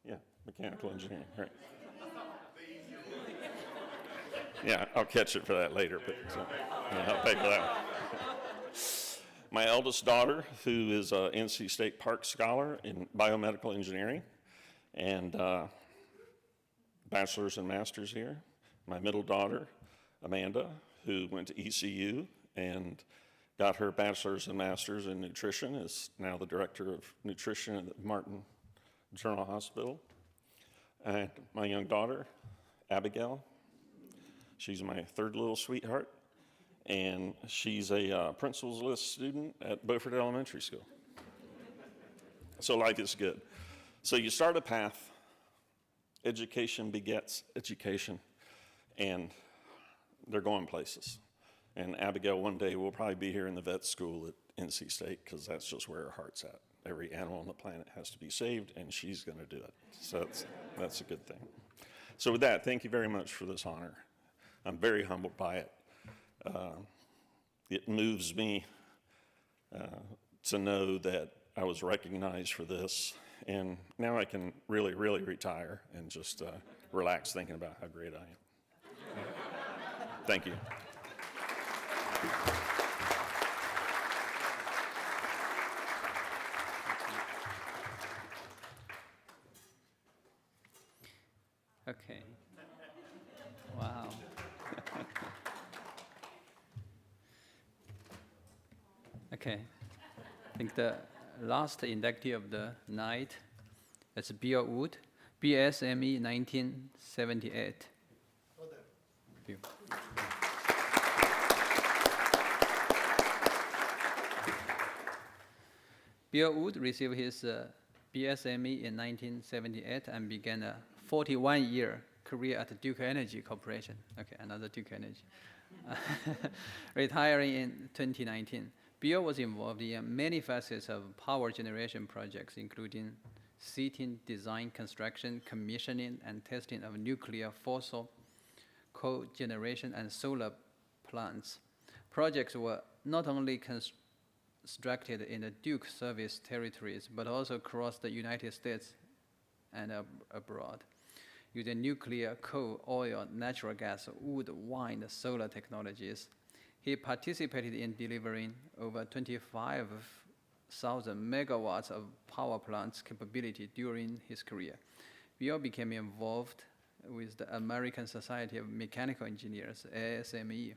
Yeah, mechanical engineering, right. Yeah, I'll catch it for that later, but yeah, I'll pay for that. My eldest daughter, who is a NC State Park Scholar in biomedical engineering, and bachelor's and master's here. My middle daughter, Amanda, who went to ECU and got her bachelor's and master's in nutrition, is now the director of nutrition at Martin General Hospital. And my young daughter, Abigail, she's my third little sweetheart, and she's a principal's list student at Beaufort Elementary School. So life is good. So you start a path, education begets education, and they're going places. And Abigail one day will probably be here in the vet school at NC State because that's just where her heart's at. Every animal on the planet has to be saved, and she's going to do it. So that's a good thing. So with that, thank you very much for this honor. I'm very humbled by it. It moves me to know that I was recognized for this, and now I can really, really retire and just relax thinking about how great I am. Thank you. Okay. Wow. Okay. I think the last inductee of the night is Bill Wood. BSME 1978. Thank you. Bill Wood received his BSME in 1978 and began a 41-year career at Duke Energy Corporation. Okay, another Duke Energy. Retiring in 2019. Bill was involved in many facets of power generation projects, including seating, design, construction, commissioning, and testing of nuclear fossil cogeneration and solar plants. Projects were not only constructed in the Duke service territories, but also across the United States and abroad, using nuclear, coal, oil, natural gas, wood, wind, solar technologies. He participated in delivering over 25,000 megawatts of power plants capability during his career. Bill became involved with the American Society of Mechanical Engineers, ASME,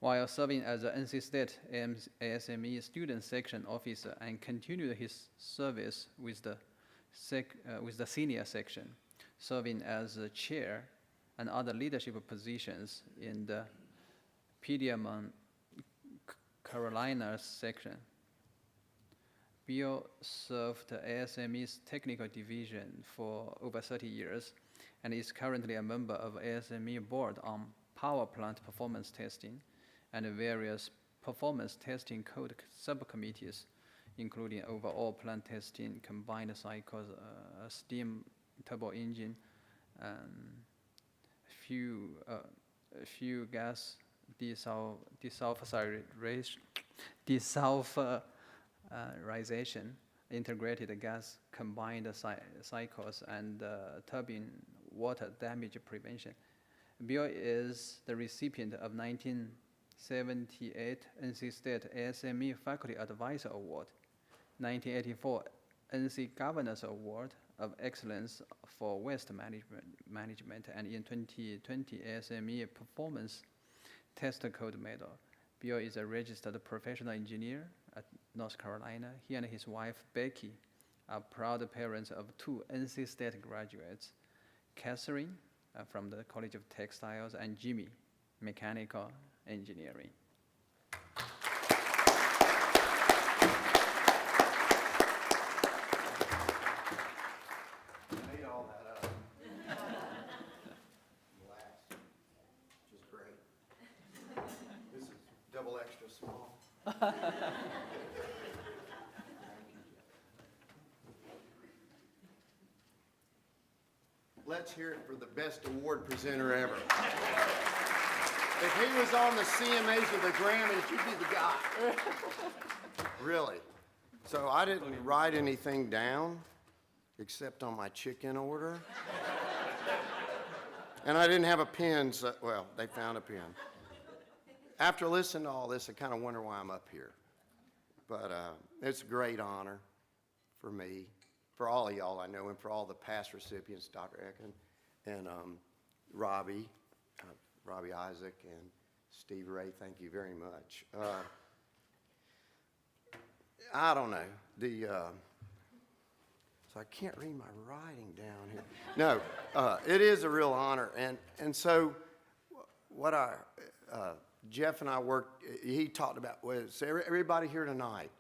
while serving as the NC State ASME student section officer, and continued his service with the senior section, serving as the chair and other leadership positions in the Piedmont Carolinas section. Bill served the ASME's technical division for over 30 years and is currently a member of ASME board on power plant performance testing and various performance testing code subcommittees, including overall plant testing, combined cycles, steam turbo engine, fuel gas desulfurization, integrated gas combined cycles, and turbine water damage prevention. Bill is the recipient of 1978 NC State ASME Faculty Advisor Award, 1984 NC Governors Award of Excellence for Waste Management, and in 2020 ASME Performance Test Code Medal. Bill is a registered professional engineer at North Carolina. He and his wife, Becky, are proud parents of 2 NC State graduates, Catherine from the College of Textiles, and Jimmy, mechanical engineering. Made all that up. Last, which is great. This is double extra small. Let's hear it for the best award presenter ever. If he was on the CMAs or the Grammys, you'd be the guy. Really. So I didn't write anything down except on my chicken order. And I didn't have a pen, so, well, they found a pen. After listening to all this, I kind of wonder why I'm up here. But it's a great honor for me, for all of y'all I know, and for all the past recipients, Dr. Ekin and Robbie Isaac, and Steve Ray, thank you very much. I don't know, so I can't read my writing down here. No, it is a real honor, and so what Jeff and I worked, he talked about, everybody here tonight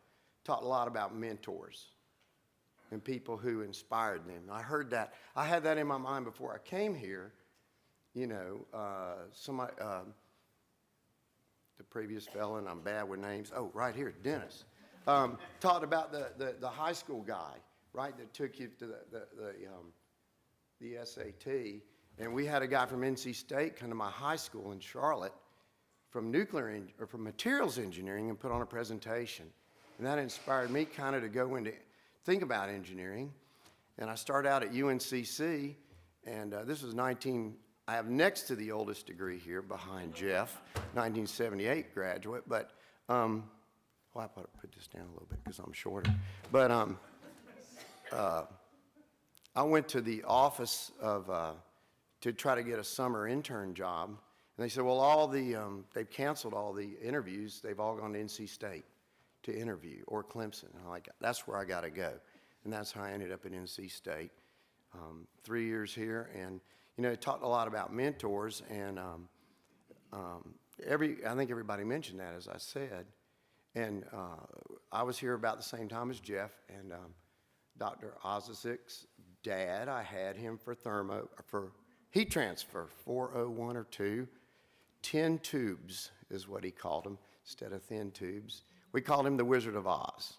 talked a lot about mentors and people who inspired them. I heard that. I had that in my mind before I came here. You know, somebody, the previous fellow, and I'm bad with names. Oh, right here, Dennis. Talked about the high school guy, right, that took you to the SAT. And we had a guy from NC State come to my high school in Charlotte from from materials engineering and put on a presentation. And that inspired me kind of to go into, think about engineering. And I started out at UNCC, and this was I have next to the oldest degree here behind Jeff, 1978 graduate, but, well, I put this down a little bit because I'm shorter. But I went to the office of, to try to get a summer intern job. And they said, well, they've canceled all the interviews. They've all gone to NC State to interview, or Clemson. And I'm like, that's where I got to go. And that's how I ended up at NC State. 3 years here, and it taught a lot about mentors, and I think everybody mentioned that, as I said. And I was here about the same time as Jeff, and Dr. Ozicik's dad, I had him for heat transfer, 401 or 2, 10 tubes is what he called them, instead of thin tubes. We called him the Wizard of Oz.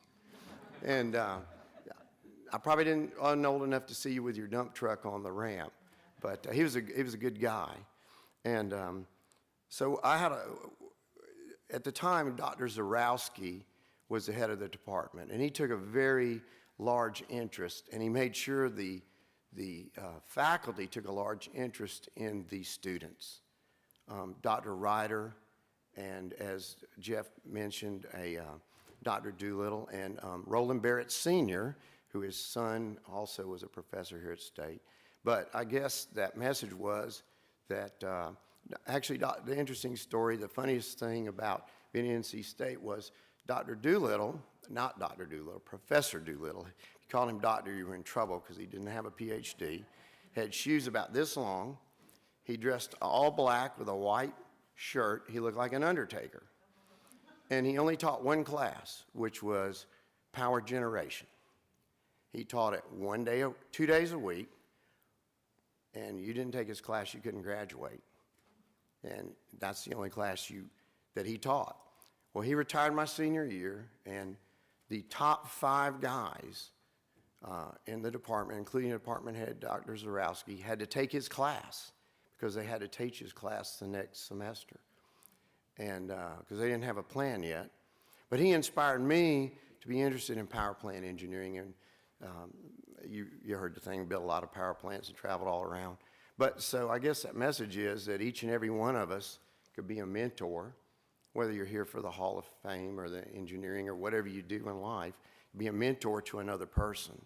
And I probably wasn't old enough to see you with your dump truck on the ramp, but he was a good guy. And so at the time, Dr. Zarowski was the head of the department, and he took a very large interest, and he made sure the faculty took a large interest in the students. Dr. Ryder, and as Jeff mentioned, Dr. Doolittle, and Roland Barrett Sr., who his son also was a professor here at State. But I guess that message was that, actually, the interesting story, the funniest thing about being at NC State was Dr. Doolittle, not Dr. Doolittle, Professor Doolittle. If you called him doctor, you were in trouble because he didn't have a PhD. Had shoes about this long. He dressed all black with a white shirt. He looked like an undertaker. And he only taught one class, which was power generation. He taught it 2 days a week, and you didn't take his class, you couldn't graduate. And that's the only class that he taught. Well, he retired my senior year, and the top 5 guys in the department, including department head Dr. Zarowski, had to take his class because they had to teach his class the next semester, and because they didn't have a plan yet. But he inspired me to be interested in power plant engineering, and you heard the thing, built a lot of power plants and traveled all around. But so I guess that message is that each and every one of us could be a mentor, whether you're here for the Hall of Fame or the engineering or whatever you do in life, be a mentor to another person.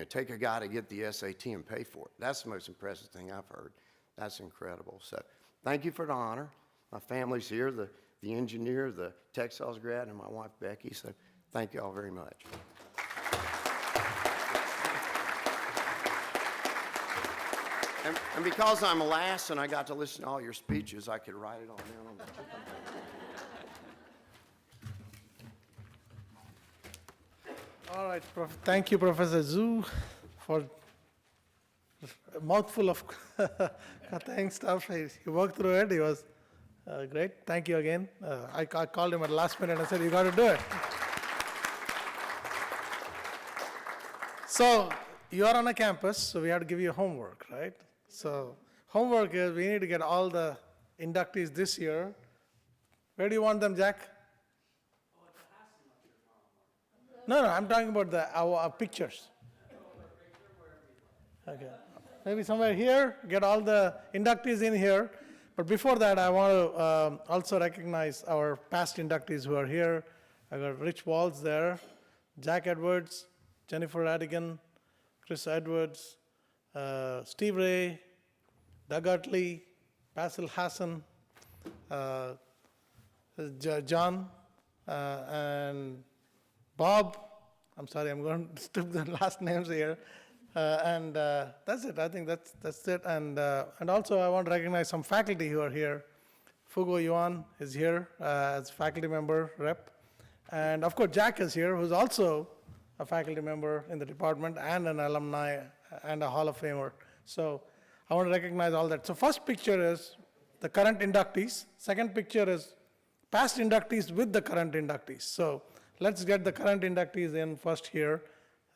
Take a guy to get the SAT and pay for it. That's the most impressive thing I've heard. That's incredible. So thank you for the honor. My family's here, the engineer, the textiles grad, and my wife, Becky. So thank you all very much. And because I'm last and I got to listen to all your speeches, I could write it all down on the All right, thank you, Professor Zhu, for a mouthful of cutting stuff. He worked through it. He was great. Thank you again. I called him at the last minute and I said, you got to do it. So you are on a campus, so we have to give you homework, right? So homework is we need to get all the inductees this year. Where do you want them, Jack? No, I'm talking about our pictures. Okay. Maybe somewhere here, get all the inductees in here. But before that, I want to also recognize our past inductees who are here. I got Rich Walls there, Jack Edwards, Jennifer Radigan, Chris Edwards, Steve Ray, Doug Utley, Basil Hassan, John, and Bob. I'm sorry, I'm going to skip the last names here. And that's it. I think that's it. And also, I want to recognize some faculty who are here. Fugo Yuan is here as faculty member rep. And of course, Jack is here, who's also a faculty member in the department and an alumni and a Hall of Famer. So I want to recognize all that. So first picture is the current inductees. Second picture is past inductees with the current inductees. So let's get the current inductees in first here,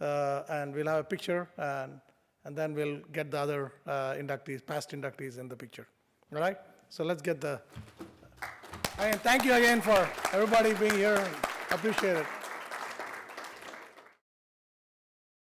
and we'll have a picture, and then we'll get the other inductees, past inductees in the picture. All right? So let's get and thank you again for everybody being here. Appreciate it.